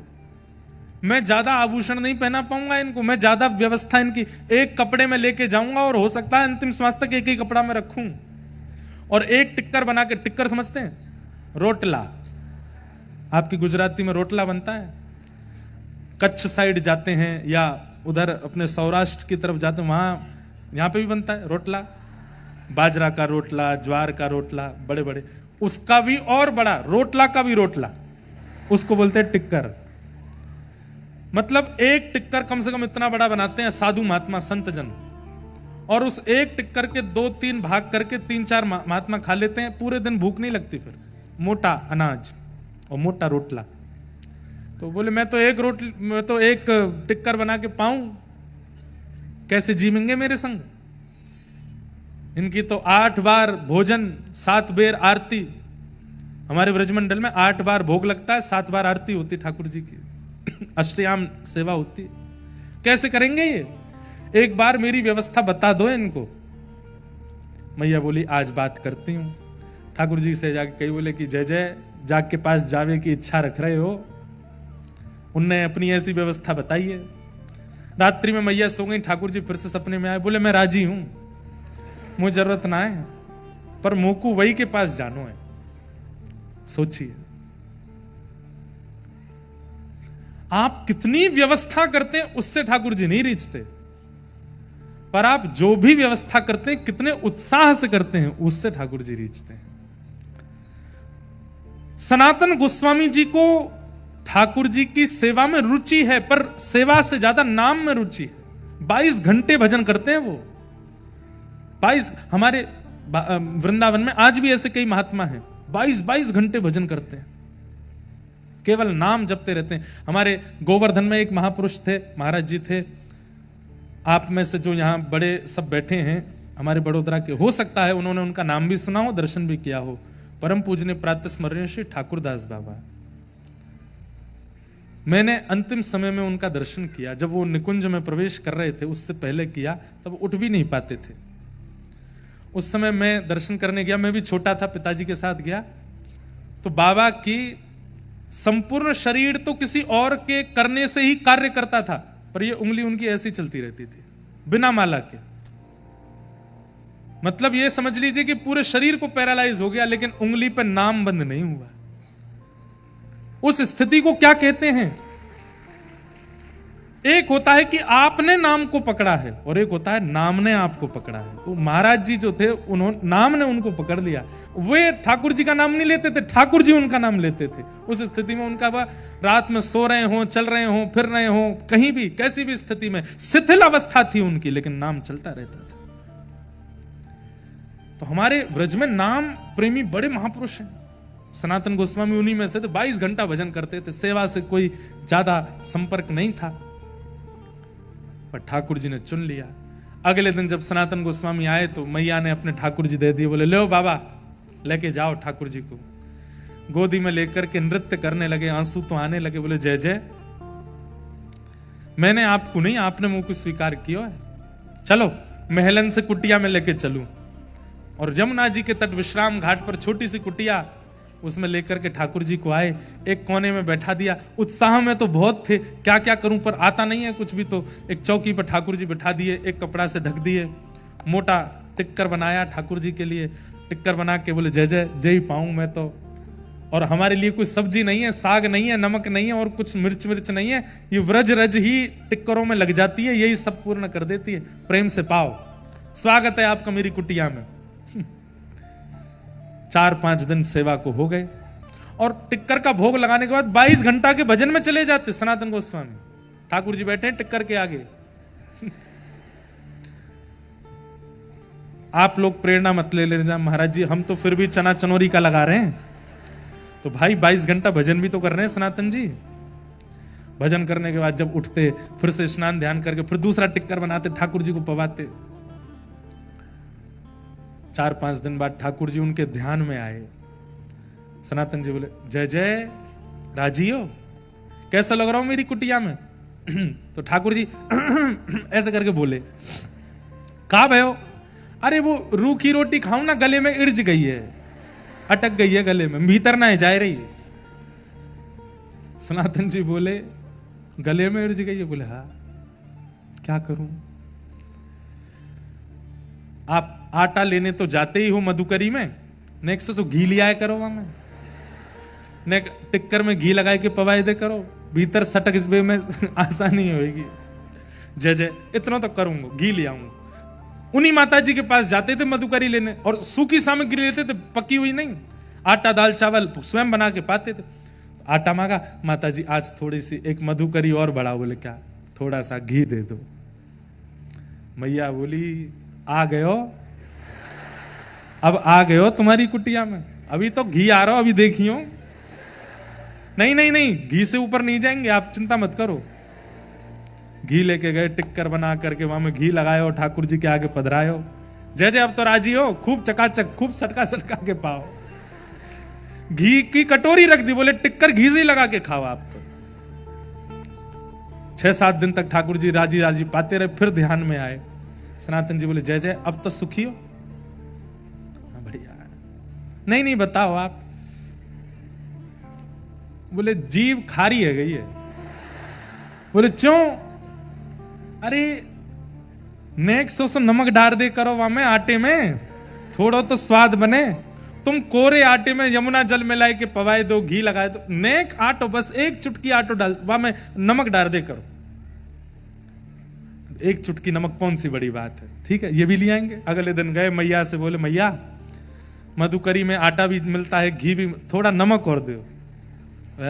मैं ज्यादा आभूषण नहीं पहना पाऊंगा इनको, मैं ज्यादा व्यवस्था इनकी एक कपड़े में लेके जाऊंगा और हो सकता है अंतिम श्वास तक एक ही कपड़ा में रखूं, और एक टिक्कर बना के, टिक्कर समझते हैं? रोटला, आपकी गुजराती में रोटला बनता है। कच्छ साइड जाते हैं या उधर अपने सौराष्ट्र की तरफ जाते हैं, वहां यहां पे भी बनता है रोटला, बाजरा का रोटला, ज्वार का रोटला, बड़े बड़े, उसका भी और बड़ा रोटला का भी रोटला, उसको बोलते हैं टिक्कर। मतलब एक टिक्कर कम से कम इतना बड़ा बनाते हैं साधु महात्मा संत जन, और उस एक टिक्कर के 2-3 भाग करके 3-4 महात्मा खा लेते हैं, पूरे दिन भूख नहीं लगती। फिर मोटा अनाज और मोटा रोटला। तो बोले मैं तो एक टिक्कर बना के पाऊं, कैसे जीवेंगे मेरे संग? इनकी तो 8 बार भोजन, 7 बेर आरती, हमारे ब्रजमंडल में 8 बार भोग लगता है, 7 बार आरती होती ठाकुर जी की, अष्टयाम सेवा होती। कैसे करेंगे ये? एक बार मेरी व्यवस्था बता दो इनको। मैया बोली आज बात करती हूं। ठाकुर जी से जाके कही, बोले कि जय जय जाग के पास जावे की इच्छा रख रहे हो? उनने अपनी ऐसी व्यवस्था बताई है। रात्रि में मैया सो गई, ठाकुर जी फिर से सपने में आए, बोले मैं राजी हूं, मुझे जरूरत ना है, पर मोकू वही के पास जानो है। सोचिए आप कितनी व्यवस्था करते हैं, उससे ठाकुर जी नहीं रीझते, पर आप जो भी व्यवस्था करते हैं कितने उत्साह से करते हैं, उससे ठाकुर जी रीझते हैं। सनातन गोस्वामी जी को ठाकुर जी की सेवा में रुचि है, पर सेवा से ज्यादा नाम में रुचि है। 22 घंटे भजन करते हैं वो, 22। हमारे वृंदावन में आज भी ऐसे कई महात्मा हैं, 22 घंटे भजन करते हैं, केवल नाम जपते रहते हैं। हमारे गोवर्धन में एक महापुरुष थे, महाराज जी थे, आप में से जो यहां बड़े सब बैठे हैं हमारे बड़ोदरा के, हो सकता है उन्होंने उनका नाम भी सुना हो, दर्शन भी किया हो। परम पूजनीय प्रातः स्मरणीय श्री ठाकुरदास बाबा। मैंने अंतिम समय में उनका दर्शन किया, जब वो निकुंज में प्रवेश कर रहे थे, उससे पहले किया, तब उठ भी नहीं पाते थे। उस समय मैं दर्शन करने गया, मैं भी छोटा था, पिताजी के साथ गया, तो बाबा की संपूर्ण शरीर तो किसी और के करने से ही कार्य करता था, पर ये उंगली उनकी ऐसी चलती रहती थी बिना माला के। मतलब ये समझ लीजिए कि पूरे शरीर को पैरालाइज हो गया, लेकिन उंगली पर नाम बंद नहीं हुआ। उस स्थिति को क्या कहते हैं? एक होता है कि आपने नाम को पकड़ा है और एक होता है नाम ने आपको पकड़ा है। तो महाराज जी जो थे, उन्होंने नाम ने उनको पकड़ लिया। वे ठाकुर जी का नाम नहीं लेते थे, ठाकुर जी उनका नाम लेते थे। उस स्थिति में उनका रात में सो रहे हो, चल रहे हो, फिर रहे हो, कहीं भी कैसी भी स्थिति में शिथिल अवस्था थी उनकी, लेकिन नाम चलता रहता था। तो हमारे ब्रज में नाम प्रेमी बड़े महापुरुष हैं। सनातन गोस्वामी उन्हीं में से थे। 22 घंटा भजन करते थे, सेवा से कोई ज्यादा संपर्क नहीं था, पर ठाकुर जी ने चुन लिया। अगले दिन जब सनातन गोस्वामी आए तो मैया ने अपने ठाकुर जी दे दिए। बोले लो बाबा, लेके जाओ ठाकुर जी को। गोदी में लेकर के नृत्य करने लगे, आंसू तो आने लगे। बोले जय जय, मैंने आपको नहीं, आपने मुझको स्वीकार किया है, चलो महलन से कुटिया में लेके चलूं। और यमुना जी के तट विश्राम घाट पर छोटी सी कुटिया, उसमें लेकर के ठाकुर जी को आए, एक कोने में बैठा दिया। उत्साह में तो बहुत थे, क्या क्या करूं, पर आता नहीं है कुछ भी। तो एक चौकी पर ठाकुर जी बैठा दिए, एक कपड़ा से ढक दिए, मोटा टिक्कर बनाया ठाकुर जी के लिए। टिक्कर बना के बोले जय जय, जय ही पाऊं मैं तो। और हमारे लिए कुछ सब्जी नहीं है, साग नहीं है, नमक नहीं है और कुछ मिर्च नहीं है, ये व्रज रज ही टिक्करों में लग जाती है, यही सब पूर्ण कर देती है। प्रेम से पाओ, स्वागत है आपका मेरी कुटिया में। 4-5 दिन सेवा को हो गए और टिक्कर का भोग लगाने के बाद 22 घंटा के भजन में चले जाते सनातन गोस्वामी। ठाकुर जी बैठे हैं टिक्कर के आगे। आप लोग प्रेरणा मत ले लेना महाराज जी, हम तो फिर भी चना चनोरी का लगा रहे हैं। तो भाई 22 घंटा भजन भी तो कर रहे हैं सनातन जी। भजन करने के बाद जब उठते, फिर से स्नान ध्यान करके फिर दूसरा टिक्कर बनाते, ठाकुर जी को पवाते। 4-5 दिन बाद ठाकुर जी उनके ध्यान में आए। सनातन जी बोले जय जय, राजी हो, कैसा लग रहा हूं मेरी कुटिया में? तो ठाकुर जी ऐसे करके बोले, कहा भयो? अरे वो रूखी रोटी खाऊं ना, गले में इर्ज गई है, अटक गई है गले में, भीतर ना जा रही है। सनातन जी बोले गले में इर्ज गई है? बोले हाँ, क्या करूं? आप आटा लेने तो जाते ही हो मधुकरी में, नेक्स्ट तो घी लिया करो वहां में, टिक्कर में घी लगाए के पवाए दे करो, भीतर सटक इस में आसानी होगी। जय जय, इतना तो करूंगा, घी ले आऊंगा। उन्हीं माता जी के पास जाते थे मधुकरी लेने और सूखी सामग्री लेते थे, पकी हुई नहीं, आटा दाल चावल स्वयं बना के पाते थे। आटा मांगा, माता जी आज थोड़ी सी एक मधुकरी और बढ़ाओ। बोले क्या? थोड़ा सा घी दे दो। मैया बोली आ गयो, अब आ गयो तुम्हारी कुटिया में, अभी तो घी आ रहा हो, अभी देखियो। नहीं नहीं नहीं, घी से ऊपर नहीं जाएंगे आप, चिंता मत करो। घी लेके गए, टिक्कर बना करके वहां में घी लगायो, ठाकुर जी के आगे पधरायो। जय जय, अब तो राजी हो, खूब चकाचक, खूब सटका सटका के पाओ। घी की कटोरी रख दी, बोले टिक्कर घी से लगा के खाओ आप तो। 6-7 दिन तक ठाकुर जी राजी राजी पाते रहे, फिर ध्यान में आए। सनातन जी बोले जय जय, अब तो सुखी हो? हाँ बढ़िया। नहीं नहीं बताओ आप। बोले जीव खारी है गई है। बोले क्यों? अरे नेक्स्ट सो नमक डाल दे करो वहां में आटे में, थोड़ा तो स्वाद बने। तुम कोरे आटे में यमुना जल मिलाए के पवाए दो, घी लगाए दो, नेक आटो, बस एक चुटकी आटो डाल, वहां में नमक डाल दे करो। एक चुटकी नमक कौन सी बड़ी बात है, ठीक है, ये भी ले आएंगे। अगले दिन गए मैया से, बोले मैया मधुकरी में आटा भी मिलता है, घी भी, थोड़ा नमक और दो।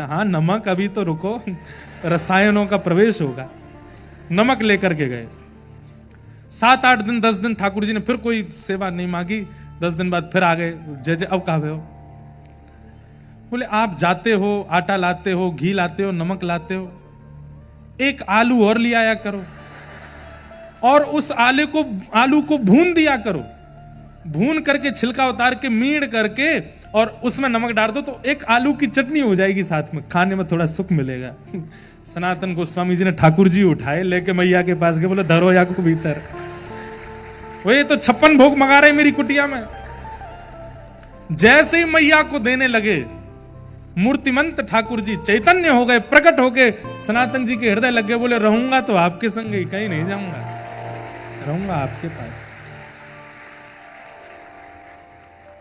हाँ नमक, अभी तो रुको, रसायनों का प्रवेश होगा। नमक लेकर के गए। 7-8 दिन 10 दिन ठाकुर जी ने फिर कोई सेवा नहीं मांगी। 10 दिन बाद फिर आ गए, जय जय, अब कहा हो? बोले आप जाते हो, आटा लाते हो, घी लाते हो, नमक लाते हो, एक आलू और ले आया करो और उस आलू को भून दिया करो, भून करके छिलका उतार के मीड़ करके और उसमें नमक डाल दो, तो एक आलू की चटनी हो जाएगी, साथ में खाने में थोड़ा सुख मिलेगा। सनातन गोस्वामी जी ने ठाकुर जी उठाए, लेके मैया के पास गए, बोले धरो या को भीतर। वो तो 56 भोग मंगा रहे मेरी कुटिया में। जैसे ही मैया को देने लगे, मूर्तिमंत ठाकुर जी चैतन्य हो गए, प्रकट होके सनातन जी के हृदय लग गए। बोले रहूंगा तो आपके संग ही, कहीं नहीं जाऊंगा, रहूंगा आपके पास।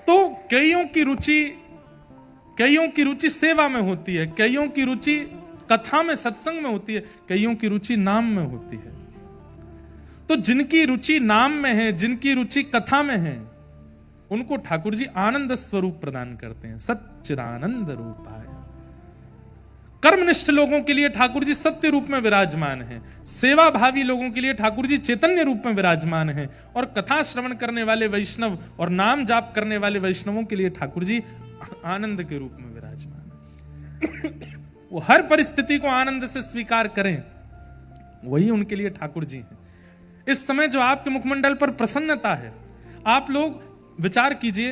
तो कईयों की रुचि सेवा में होती है, कईयों की रुचि कथा में, सत्संग में होती है, कईयों की रुचि नाम में होती है। तो जिनकी रुचि नाम में है, जिनकी रुचि कथा में है, उनको ठाकुर जी आनंद स्वरूप प्रदान करते हैं, सच्चिदानंद रूपाय। कर्मनिष्ठ लोगों के लिए ठाकुर जी सत्य रूप में विराजमान है, सेवा भावी लोगों के लिए ठाकुर जी चैतन्य रूप में विराजमान है, और कथा श्रवण करने वाले वैष्णव और नाम जाप करने वाले वैष्णवों के लिए ठाकुर जी आनंद के रूप में विराजमान है। वो हर परिस्थिति को आनंद से स्वीकार करें, वही उनके लिए ठाकुर जी हैं। इस समय जो आपके मुखमंडल पर प्रसन्नता है, आप लोग विचार कीजिए,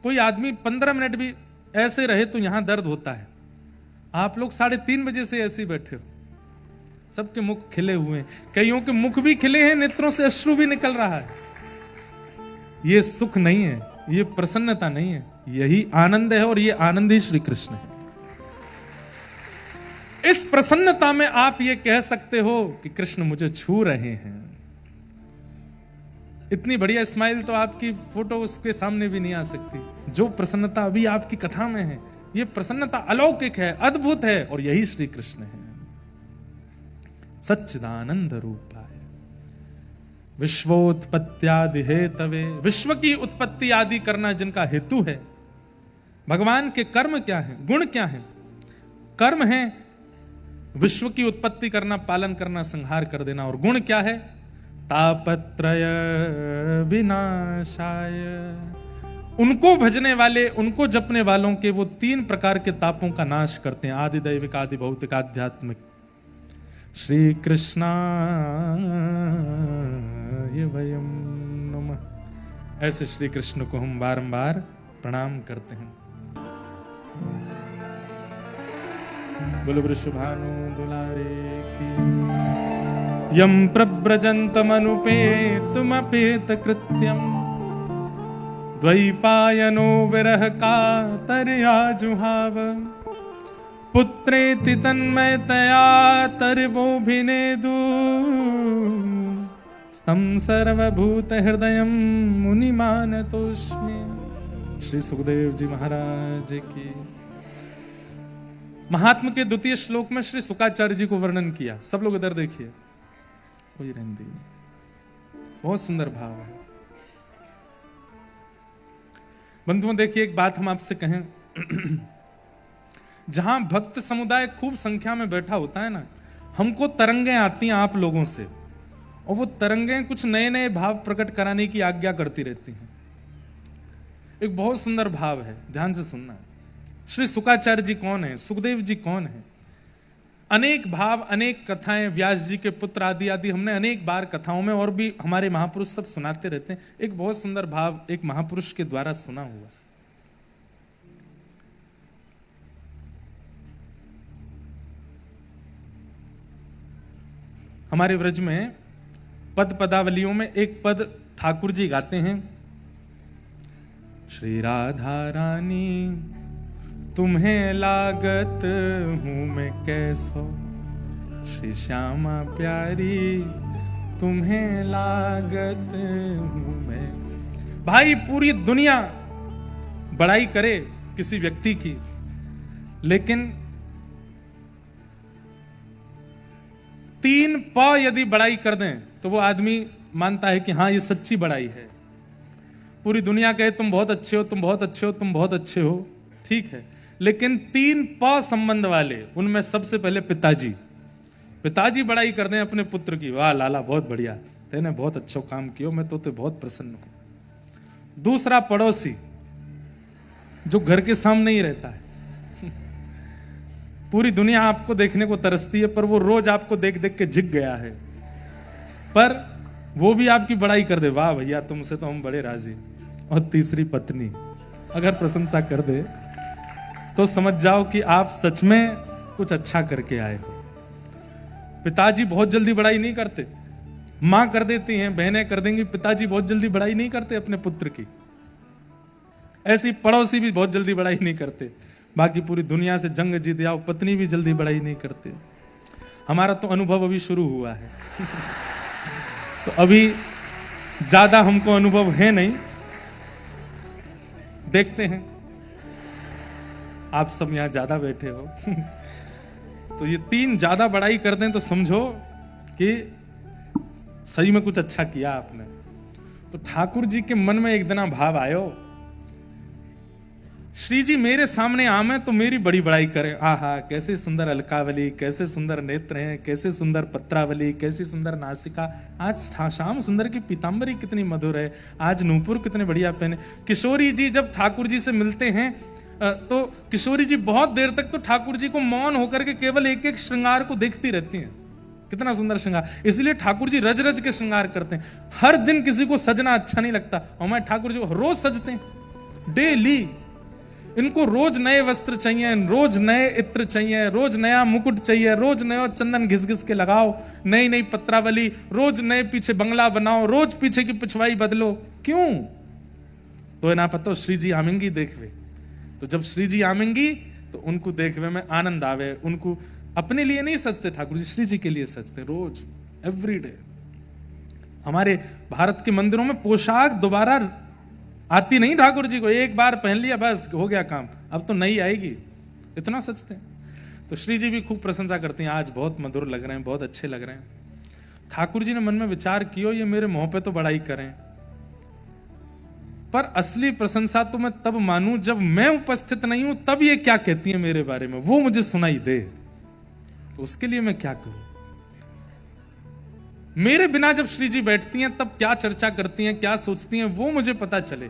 कोई आदमी 15 मिनट भी ऐसे रहे तो यहां दर्द होता है। आप लोग 3:30 बजे से ऐसे ही बैठे हो, सबके मुख खिले हुए हैं, कईयों के मुख भी खिले हैं, नेत्रों से अश्रु भी निकल रहा है। ये सुख नहीं है, ये प्रसन्नता नहीं है, यही आनंद है, और ये आनंद ही श्री कृष्ण है। इस प्रसन्नता में आप ये कह सकते हो कि कृष्ण मुझे छू रहे हैं। इतनी बढ़िया स्माइल तो आपकी फोटो उसके सामने भी नहीं आ सकती। जो प्रसन्नता अभी आपकी कथा में है, ये प्रसन्नता अलौकिक है, अद्भुत है, और यही श्री कृष्ण है। सच्चिदानंद रूपाय विश्वोत्पत्त्यादि हेतवे, विश्व की उत्पत्ति आदि करना जिनका हेतु है। भगवान के कर्म क्या है, गुण क्या है? कर्म है विश्व की उत्पत्ति करना, पालन करना, संहार कर देना, और गुण क्या है? तापत्रय विनाशाय। उनको भजने वाले, उनको जपने वालों के वो 3 प्रकार के तापों का नाश करते हैं, आदि दैविक, आदि भौतिक, आध्यात्मिक। श्री कृष्णाय वयम नमः। ऐसे श्री कृष्ण को हम बारंबार प्रणाम करते हैं। बोलो वृषभानु दुलारे की। यम प्रव्रजन्तमनुपेतुमपेत कृत्यम, द्वैपायनो विरह कातर्या जुहाव। पुत्रेति तन्मयतया तर्वोऽभिनेदु, स्तं सर्वभूत हृदयं मुनिमानतोऽस्मि। श्री सुखदेव जी महाराज की। महात्म के द्वितीय श्लोक में श्री शुकाचार्य जी को वर्णन किया। सब लोग इधर देखिए, कोई रहने दीजिए, बहुत सुंदर भाव है। बंधुओं देखिए, एक बात हम आपसे कहें, जहां भक्त समुदाय खूब संख्या में बैठा होता है ना, हमको तरंगें आती हैं आप लोगों से, और वो तरंगें कुछ नए नए भाव प्रकट कराने की आज्ञा करती रहती हैं। एक बहुत सुंदर भाव है, ध्यान से सुनना। श्री शुकाचार्य जी कौन है, सुखदेव जी कौन है? अनेक भाव, अनेक कथाएं, व्यास जी के पुत्र आदि आदि हमने अनेक बार कथाओं में, और भी हमारे महापुरुष सब सुनाते रहते हैं। एक बहुत सुंदर भाव एक महापुरुष के द्वारा सुना हुआ। हमारे व्रज में पद पदावलियों में एक पद ठाकुर जी गाते हैं। श्री राधा रानी तुम्हें लागत हूं मैं कैसो, श्री श्यामा प्यारी तुम्हें लागत हूं मैं। भाई पूरी दुनिया बड़ाई करे किसी व्यक्ति की, लेकिन 3 प यदि बड़ाई कर दें तो वो आदमी मानता है कि हाँ ये सच्ची बड़ाई है। पूरी दुनिया कहे तुम बहुत अच्छे हो, तुम बहुत अच्छे हो, तुम बहुत अच्छे हो, ठीक है, लेकिन 3 प संबंध वाले, उनमें सबसे पहले पिताजी बड़ाई कर दें अपने पुत्र की, वाह लाला बहुत बढ़िया, तेने बहुत अच्छा काम किया, मैं तो बहुत प्रसन्न हूं। दूसरा पड़ोसी, जो घर के सामने ही रहता है, पूरी दुनिया आपको देखने को तरसती है, पर वो रोज आपको देख देख के झिक गया है, पर वो भी आपकी बड़ाई कर दे, वाह भैया तुमसे तो हम बड़े राजी। और तीसरी पत्नी अगर प्रशंसा कर दे तो समझ जाओ कि आप सच में कुछ अच्छा करके आए हो। पिताजी बहुत जल्दी बड़ाई नहीं करते, मां कर देती हैं, बहनें कर देंगी, पिताजी बहुत जल्दी बड़ाई नहीं करते अपने पुत्र की। ऐसी पड़ोसी भी बहुत जल्दी बड़ाई नहीं करते। बाकी पूरी दुनिया से जंग जीत जाओ, पत्नी भी जल्दी बड़ाई नहीं करते। हमारा तो अनुभव अभी शुरू हुआ है तो अभी ज्यादा हमको अनुभव है नहीं, देखते हैं। आप सब यहां ज्यादा बैठे हो तो ये 3 ज्यादा बड़ाई कर दें तो समझो कि सही में कुछ अच्छा किया आपने। तो ठाकुर जी के मन में एक दिन भाव आयो, श्री जी मेरे सामने आमे तो मेरी बड़ी बड़ाई करें, आहा कैसे सुंदर अलकावली, कैसे सुंदर नेत्र हैं, कैसे सुंदर पत्रावली, कैसी सुंदर नासिका, आज श्याम सुंदर की पीतांबरी कितनी मधुर है, आज नूपुर कितने बढ़िया पहने। किशोरी जी जब ठाकुर जी से मिलते हैं तो किशोरी जी बहुत देर तक तो ठाकुर जी को मौन होकर के केवल एक एक श्रृंगार को देखती रहती हैं, कितना सुंदर श्रृंगार। इसलिए ठाकुर जी रज रज के श्रृंगार करते हैं। हर दिन किसी को सजना अच्छा नहीं लगता, और हमारे ठाकुर जी रोज सजते हैं, डेली। इनको रोज नए वस्त्र चाहिए, रोज नए इत्र चाहिए, रोज नया मुकुट चाहिए, रोज नया चंदन घिस घिस के लगाओ, नई नई पत्रावली, रोज नए पीछे बंगला बनाओ, रोज पीछे की पिछवाई बदलो। क्यों? तो ना पता श्री जी आमेंगी देखवे, तो जब श्री जी आमेंगी तो उनको देखवे में आनंद आवे। उनको अपने लिए नहीं सजते ठाकुर जी, श्री जी के लिए सजते रोज, एवरीडे। हमारे भारत के मंदिरों में पोशाक दोबारा आती नहीं ठाकुर जी को, एक बार पहन लिया बस हो गया काम, अब तो नई आएगी, इतना सजते हैं। तो श्री जी भी खूब प्रशंसा करती हैं, आज बहुत मधुर लग रहे हैं, बहुत अच्छे लग रहे हैं। ठाकुर जी ने मन में विचार किया, ये मेरे मुंह पे तो बड़ाई करें, पर असली प्रशंसा तो मैं तब मानूं जब मैं उपस्थित नहीं हूं, तब ये क्या कहती है मेरे बारे में, वो मुझे सुनाई दे। तो उसके लिए मैं क्या करूं? मेरे बिना जब श्री जी बैठती हैं तब क्या चर्चा करती हैं, क्या सोचती हैं, वो मुझे पता चले।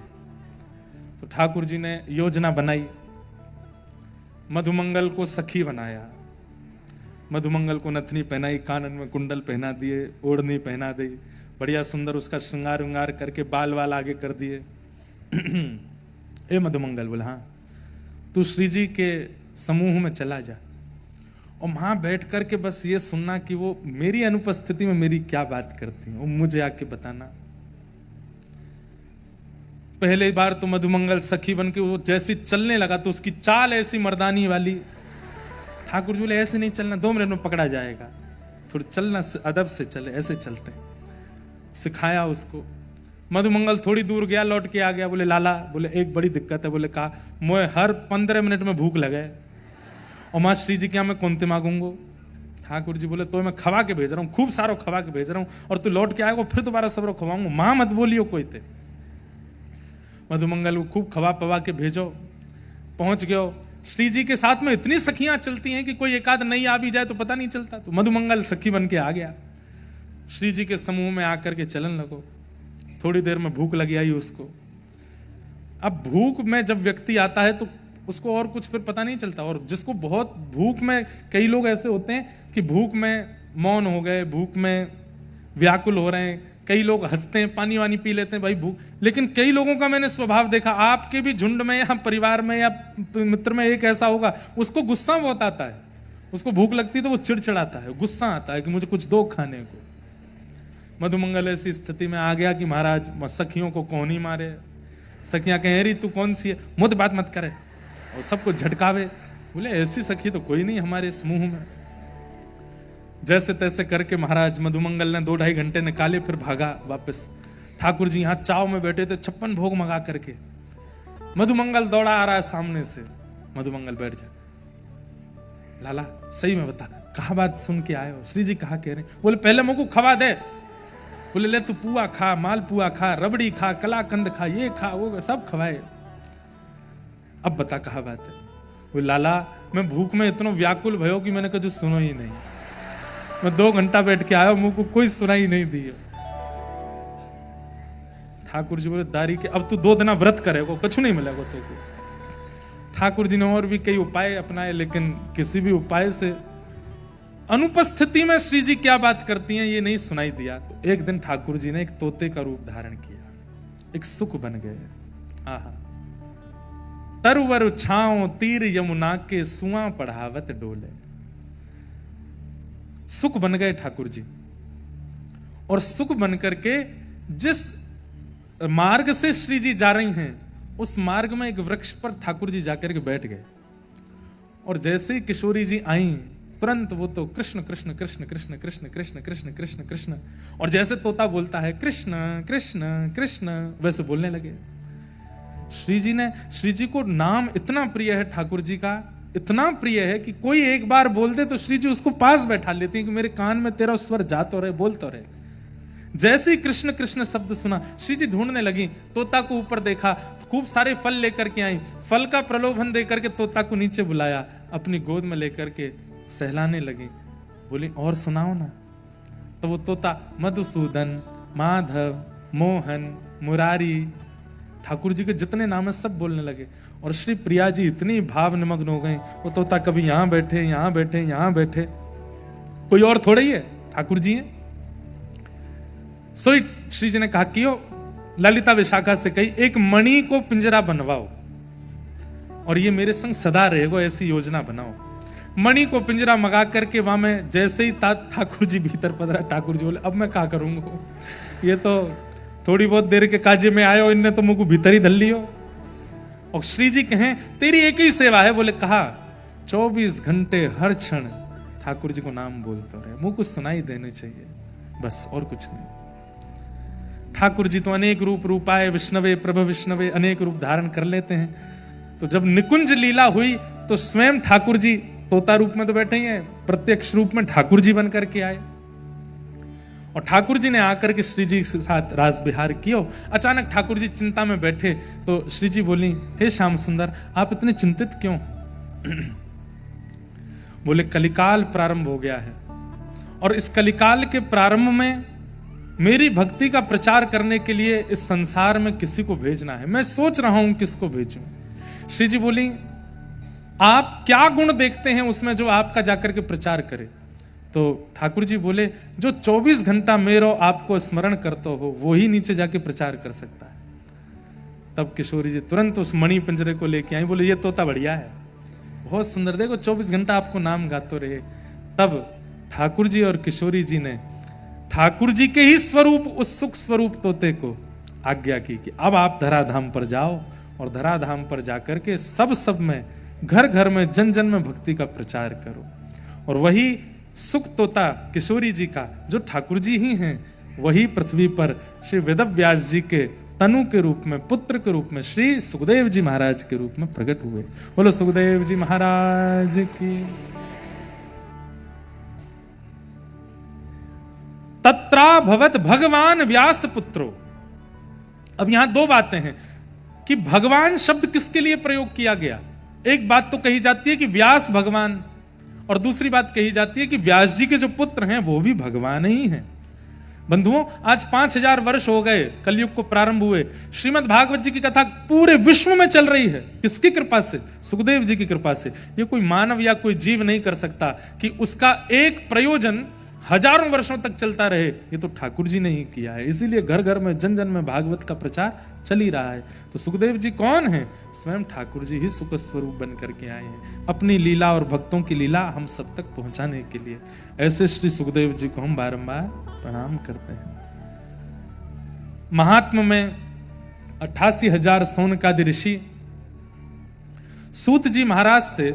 तो ठाकुर जी ने योजना बनाई, मधुमंगल को सखी बनाया, मधुमंगल को नथनी पहनाई, कानन में कुंडल पहना दिए, ओढ़नी पहना दी, बढ़िया सुंदर उसका श्रृंगार विंगार करके बाल वाल आगे कर दिए। ए मधुमंगल बोला, हाँ तू श्री जी के समूह में चला जा, और वहां बैठ करके बस ये सुनना कि वो मेरी अनुपस्थिति में मेरी क्या बात करती हैं, वो मुझे आके बताना। पहले बार तो मधुमंगल सखी बन के वो जैसी चलने लगा तो उसकी चाल ऐसी मर्दानी वाली, ठाकुर जी बोले ऐसे नहीं चलना, 2 मिनट में पकड़ा जाएगा, थोड़ी चलना अदब से चले, ऐसे चलते। सिखाया उसको। मधुमंगल थोड़ी दूर गया, लौट के आ गया, बोले लाला, बोले एक बड़ी दिक्कत है। बोले कहा, मुझे हर 15 मिनट में भूख लगे, और मां श्री जी क्या मैं कौनते मांगूंगो। ठाकुर जी बोले तो मैं खवा के भेज रहा हूँ, खूब सारो खवा के भेज रहा हूँ, और तू लौट के आएगा फिर दोबारा सबरो खवाऊंगा, मां मत बोलियो कोई ते। मधुमंगल को खूब खवा पवा के भेजो, पहुंच गयो। श्री जी के साथ में इतनी सखियां चलती हैं कि कोई एक आध नहीं आ भी जाए तो पता नहीं चलता। तो मधुमंगल सखी बन के आ गया, श्री जी के समूह में आकर के चलन लगो। थोड़ी देर में भूख लगी आई उसको। अब भूख में जब व्यक्ति आता है तो उसको और कुछ फिर पता नहीं चलता, और जिसको बहुत भूख में, कई लोग ऐसे होते हैं कि भूख में मौन हो गए, भूख में व्याकुल हो रहे हैं, कई लोग हंसते हैं, पानी वानी पी लेते हैं भाई भूख। लेकिन कई लोगों का मैंने स्वभाव देखा, आपके भी झुंड में या परिवार में या मित्र में एक ऐसा होगा, उसको गुस्सा बहुत आता है, उसको भूख लगती है तो वो चिड़चिड़ाता है, गुस्सा आता है कि मुझे कुछ दो खाने को। मधुमंगल ऐसी स्थिति में आ गया कि महाराज सखियों को कौन ही मारे। सखियां कह रही तू कौन सी है, मुझे बात मत करे, और सबको झटकावे। बोले ऐसी सखी तो कोई नहीं हमारे समूह में। जैसे तैसे करके महाराज मधुमंगल ने 2-2.5 घंटे निकाले, फिर भागा वापस। ठाकुर जी यहाँ चाव में बैठे थे 56 भोग मंगा करके। मधुमंगल दौड़ा आ रहा है सामने से। मधुमंगल बैठ जा, लाला सही में बता कहा बात सुन के आए हो, श्री जी कहा कह रहे। बोले पहले मुझको खवा दे। बोले ले तू पुआ खा, माल पुआ खा, रबड़ी खा, कलाकंद खा, ये खा वो सब खवाए, अब बता कहा बात है। बोले लाला मैं भूख में इतना व्याकुल भयो कि मैंने कभी सुनो ही नहीं, मैं 2 घंटा बैठ के आया, मुझको कोई सुनाई नहीं दी। ठाकुर जी बोले दारी के अब तू 2 दिन व्रत करेगा, कुछ नहीं मिलेगा तो। ठाकुर जी ने और भी कई उपाय अपनाए, लेकिन किसी भी उपाय से अनुपस्थिति में श्री जी क्या बात करती हैं ये नहीं सुनाई दिया। तो एक दिन ठाकुर जी ने एक तोते का रूप धारण किया, एक सुख बन गए। आहा, तरवर छाओ तीर यमुना के, सुआ पढ़ावत डोले। सुख बन गए ठाकुर जी, और सुख बन करके जिस मार्ग से श्री जी जा रही हैं उस मार्ग में एक वृक्ष पर ठाकुर जी जाकर के बैठ गए। और जैसे ही किशोरी जी आई तुरंत वो तो कृष्ण कृष्ण कृष्ण कृष्ण कृष्ण कृष्ण कृष्ण कृष्ण कृष्ण, और जैसे तोता बोलता है कृष्ण कृष्ण कृष्ण, वैसे बोलने लगे। श्री जी को नाम इतना प्रिय है ठाकुर जी का इतना प्रिय है कि कोई एक बार बोल दे तो श्री जी उसको पास बैठा लेते हैं कि मेरे कान में तेरा स्वर जा तो रहे, बोल तो रहे। जैसे ही कृष्ण कृष्ण शब्द सुना, श्री जी ढूंढने लगी, तोता को ऊपर देखा तो खूब सारे फल लेकर के आई, फल का प्रलोभन देकर के तोता को नीचे बुलाया, अपनी गोद में लेकर के सहलाने लगी। बोली और सुनाओ ना। तो वो तोता मधुसूदन, माधव, मोहन, मुरारी, ठाकुर जी के जितने नाम है सब बोलने लगे। और श्री प्रिया जी इतनी भाव निमग्न हो गई, वो तोता कभी यहां बैठे, यहां बैठे, यहां बैठे, कोई और थोड़ा ही है, ठाकुर जी हैं। सोई श्री जी ने कहा कि ललिता विशाखा से कही, एक मणि को पिंजरा बनवाओ और ये मेरे संग सदा रहेगो, ऐसी योजना बनाओ। मणि को पिंजरा मंगा करके वहां में जैसे ही ठाकुर जी भीतर पधरा, ठाकुर जी बोले अब मैं क्या करूंगा, ये तो थोड़ी बहुत देर के काजे में आयो, इनने तो मुझको भीतर ही धल लियो। और श्री जी कहें तेरी एक ही सेवा है। बोले कहा 24 घंटे हर क्षण ठाकुर जी को नाम बोलते रहे, मुंह कुछ सुनाई देने चाहिए, बस और कुछ नहीं। ठाकुर जी तो अनेक रूपाए विष्णवे प्रभ विष्णवे अनेक रूप धारण कर लेते हैं। तो जब निकुंज लीला हुई तो स्वयं ठाकुर जी तोता रूप में तो बैठे ही हैं, प्रत्यक्ष रूप में ठाकुर जी बन करके आए और ठाकुर जी ने आकर के श्री जी के साथ रास विहार किया। अचानक ठाकुर जी चिंता में बैठे तो श्री जी बोली, हे श्याम सुंदर आप इतने चिंतित क्यों? बोले कलिकाल प्रारंभ हो गया है और इस कलिकाल के प्रारंभ में मेरी भक्ति का प्रचार करने के लिए इस संसार में किसी को भेजना है, मैं सोच रहा हूं किसको भेजूं। श्री जी बोली आप क्या गुण देखते हैं उसमें जो आपका जाकर के प्रचार करे? तो ठाकुर जी बोले जो 24 घंटा मेरो आपको स्मरण करता हो वो ही नीचे जाके प्रचार कर सकता है। तब किशोरी जी तुरंत उस मणि पिंजरे को लेके आई, बोले ये तोता बढ़िया है, बहुत सुंदर, देखो 24 घंटा आपको नाम गाते रहे। तब ठाकुर जी और किशोरी जी ने ठाकुर जी के ही स्वरूप उस सुख स्वरूप तोते को आज्ञा की कि अब आप धराधाम पर जाओ और धराधाम पर जाकर के सब में घर घर में जन जन में भक्ति का प्रचार करो। और वही सुख तोता किशोरी जी का जो ठाकुर जी ही हैं, वही पृथ्वी पर श्री वेदव्यास जी के तनु के रूप में, पुत्र के रूप में, श्री सुखदेव जी महाराज के रूप में प्रकट हुए। बोलो सुखदेव जी महाराज की। तत्रा भवत भगवान व्यास पुत्रो। अब यहां दो बातें हैं कि भगवान शब्द किसके लिए प्रयोग किया गया। एक बात तो कही जाती है कि व्यास भगवान, और दूसरी बात कही जाती है कि व्यास जी के जो पुत्र हैं वो भी भगवान ही हैं। बंधुओं आज 5000 वर्ष हो गए कलयुग को प्रारंभ हुए, श्रीमद् भागवत जी की कथा पूरे विश्व में चल रही है। किसकी कृपा से? सुखदेव जी की कृपा से। ये कोई मानव या कोई जीव नहीं कर सकता कि उसका एक प्रयोजन हजारों वर्षों तक चलता रहे, ये तो ठाकुर जी ने ही किया है। इसीलिए घर घर में जन जन में भागवत का प्रचार चल ही रहा है। तो सुखदेव जी कौन है? स्वयं ठाकुर जी ही सुख स्वरूप बन करके आए हैं, अपनी लीला और भक्तों की लीला हम सब तक पहुंचाने के लिए। ऐसे श्री सुखदेव जी को हम बारंबार प्रणाम करते हैं। महात्मा में 88,000 सोनकादि ऋषि सूत जी महाराज से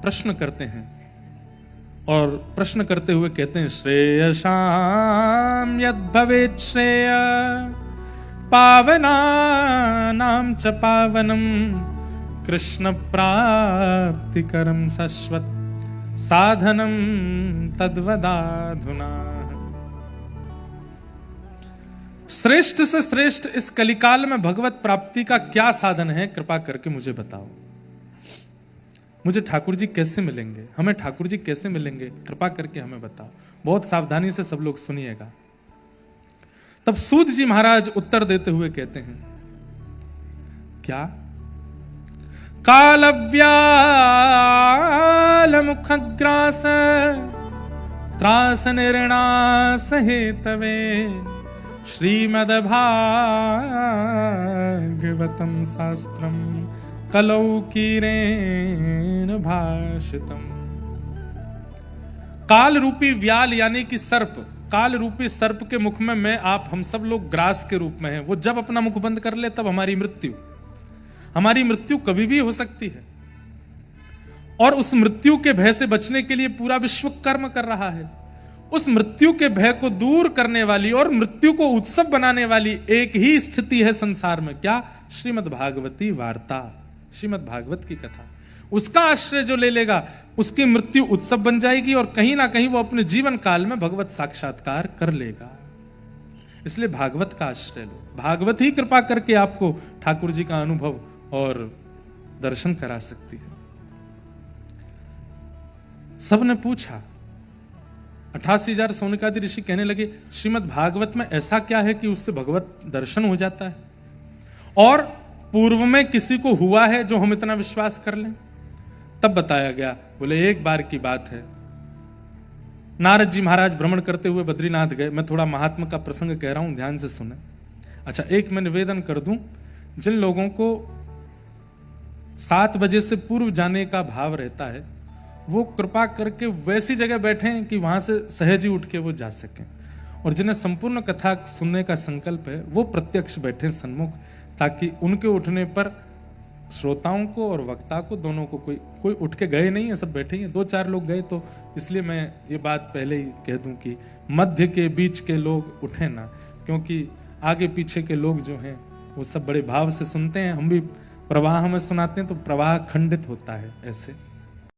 प्रश्न करते हैं और प्रश्न करते हुए कहते हैं, श्रेयसाम यद भवेत् श्रेय पावनानां च पावनम कृष्ण प्राप्तिकरं शाश्वत साधनम तद्वदाधुना। श्रेष्ठ से श्रेष्ठ इस कलिकाल में भगवत प्राप्ति का क्या साधन है, कृपा करके मुझे बताओ। मुझे ठाकुर जी कैसे मिलेंगे, हमें ठाकुर जी कैसे मिलेंगे, कृपा करके हमें बताओ। बहुत सावधानी से सब लोग सुनिएगा। तब सूत जी महाराज उत्तर देते हुए कहते हैं, क्या? कालव्याल मुखग्रास त्रास निर्णास हेतवे श्रीमद्भागवतम शास्त्रम कलौकीरेण भाषितम। काल रूपी व्याल यानी कि सर्प, काल रूपी सर्प के मुख में मैं आप हम सब लोग ग्रास के रूप में हैं। वो जब अपना मुख बंद कर ले तब हमारी मृत्यु कभी भी हो सकती है। और उस मृत्यु के भय से बचने के लिए पूरा विश्व कर्म कर रहा है। उस मृत्यु के भय को दूर करने वाली और मृत्यु को उत्सव बनाने वाली एक ही स्थिति है संसार में। क्या? श्रीमद् भागवती वार्ता, श्रीमद् भागवत की कथा। उसका आश्रय जो ले लेगा उसकी मृत्यु उत्सव बन जाएगी और कहीं ना कहीं वो अपने जीवन काल में भगवत साक्षात्कार कर लेगा। इसलिए भागवत का आश्रय लो, भागवत ही कृपा करके आपको ठाकुर जी का अनुभव और दर्शन करा सकती है। सबने पूछा, 88,000 सोनकादि ऋषि कहने लगे, श्रीमद् भागवत में ऐसा क्या है कि उससे भगवत दर्शन हो जाता है, और पूर्व में किसी को हुआ है जो हम इतना विश्वास कर लें? तब बताया गया, बोले एक बार की बात है, नारद जी महाराज भ्रमण करते हुए बद्रीनाथ गए। मैं थोड़ा महात्मा का प्रसंग कह रहा हूं, ध्यान से सुने। अच्छा, एक मैं निवेदन कर दूं, जिन लोगों को 7 बजे से पूर्व जाने का भाव रहता है वो कृपा करके वैसी जगह बैठें कि वहां से सहज ही उठ के वो जा सकें, और जिन्हें संपूर्ण कथा सुनने का संकल्प है वो प्रत्यक्ष बैठें सन्मुख, ताकि उनके उठने पर श्रोताओं को और वक्ता को दोनों को, कोई उठ के गए नहीं है, सब बैठे हैं। 2-4 लोग गए, तो इसलिए मैं ये बात पहले ही कह दूं कि मध्य के बीच के लोग उठे ना, क्योंकि आगे पीछे के लोग जो हैं वो सब बड़े भाव से सुनते हैं, हम भी प्रवाह में सुनाते हैं तो प्रवाह खंडित होता है ऐसे।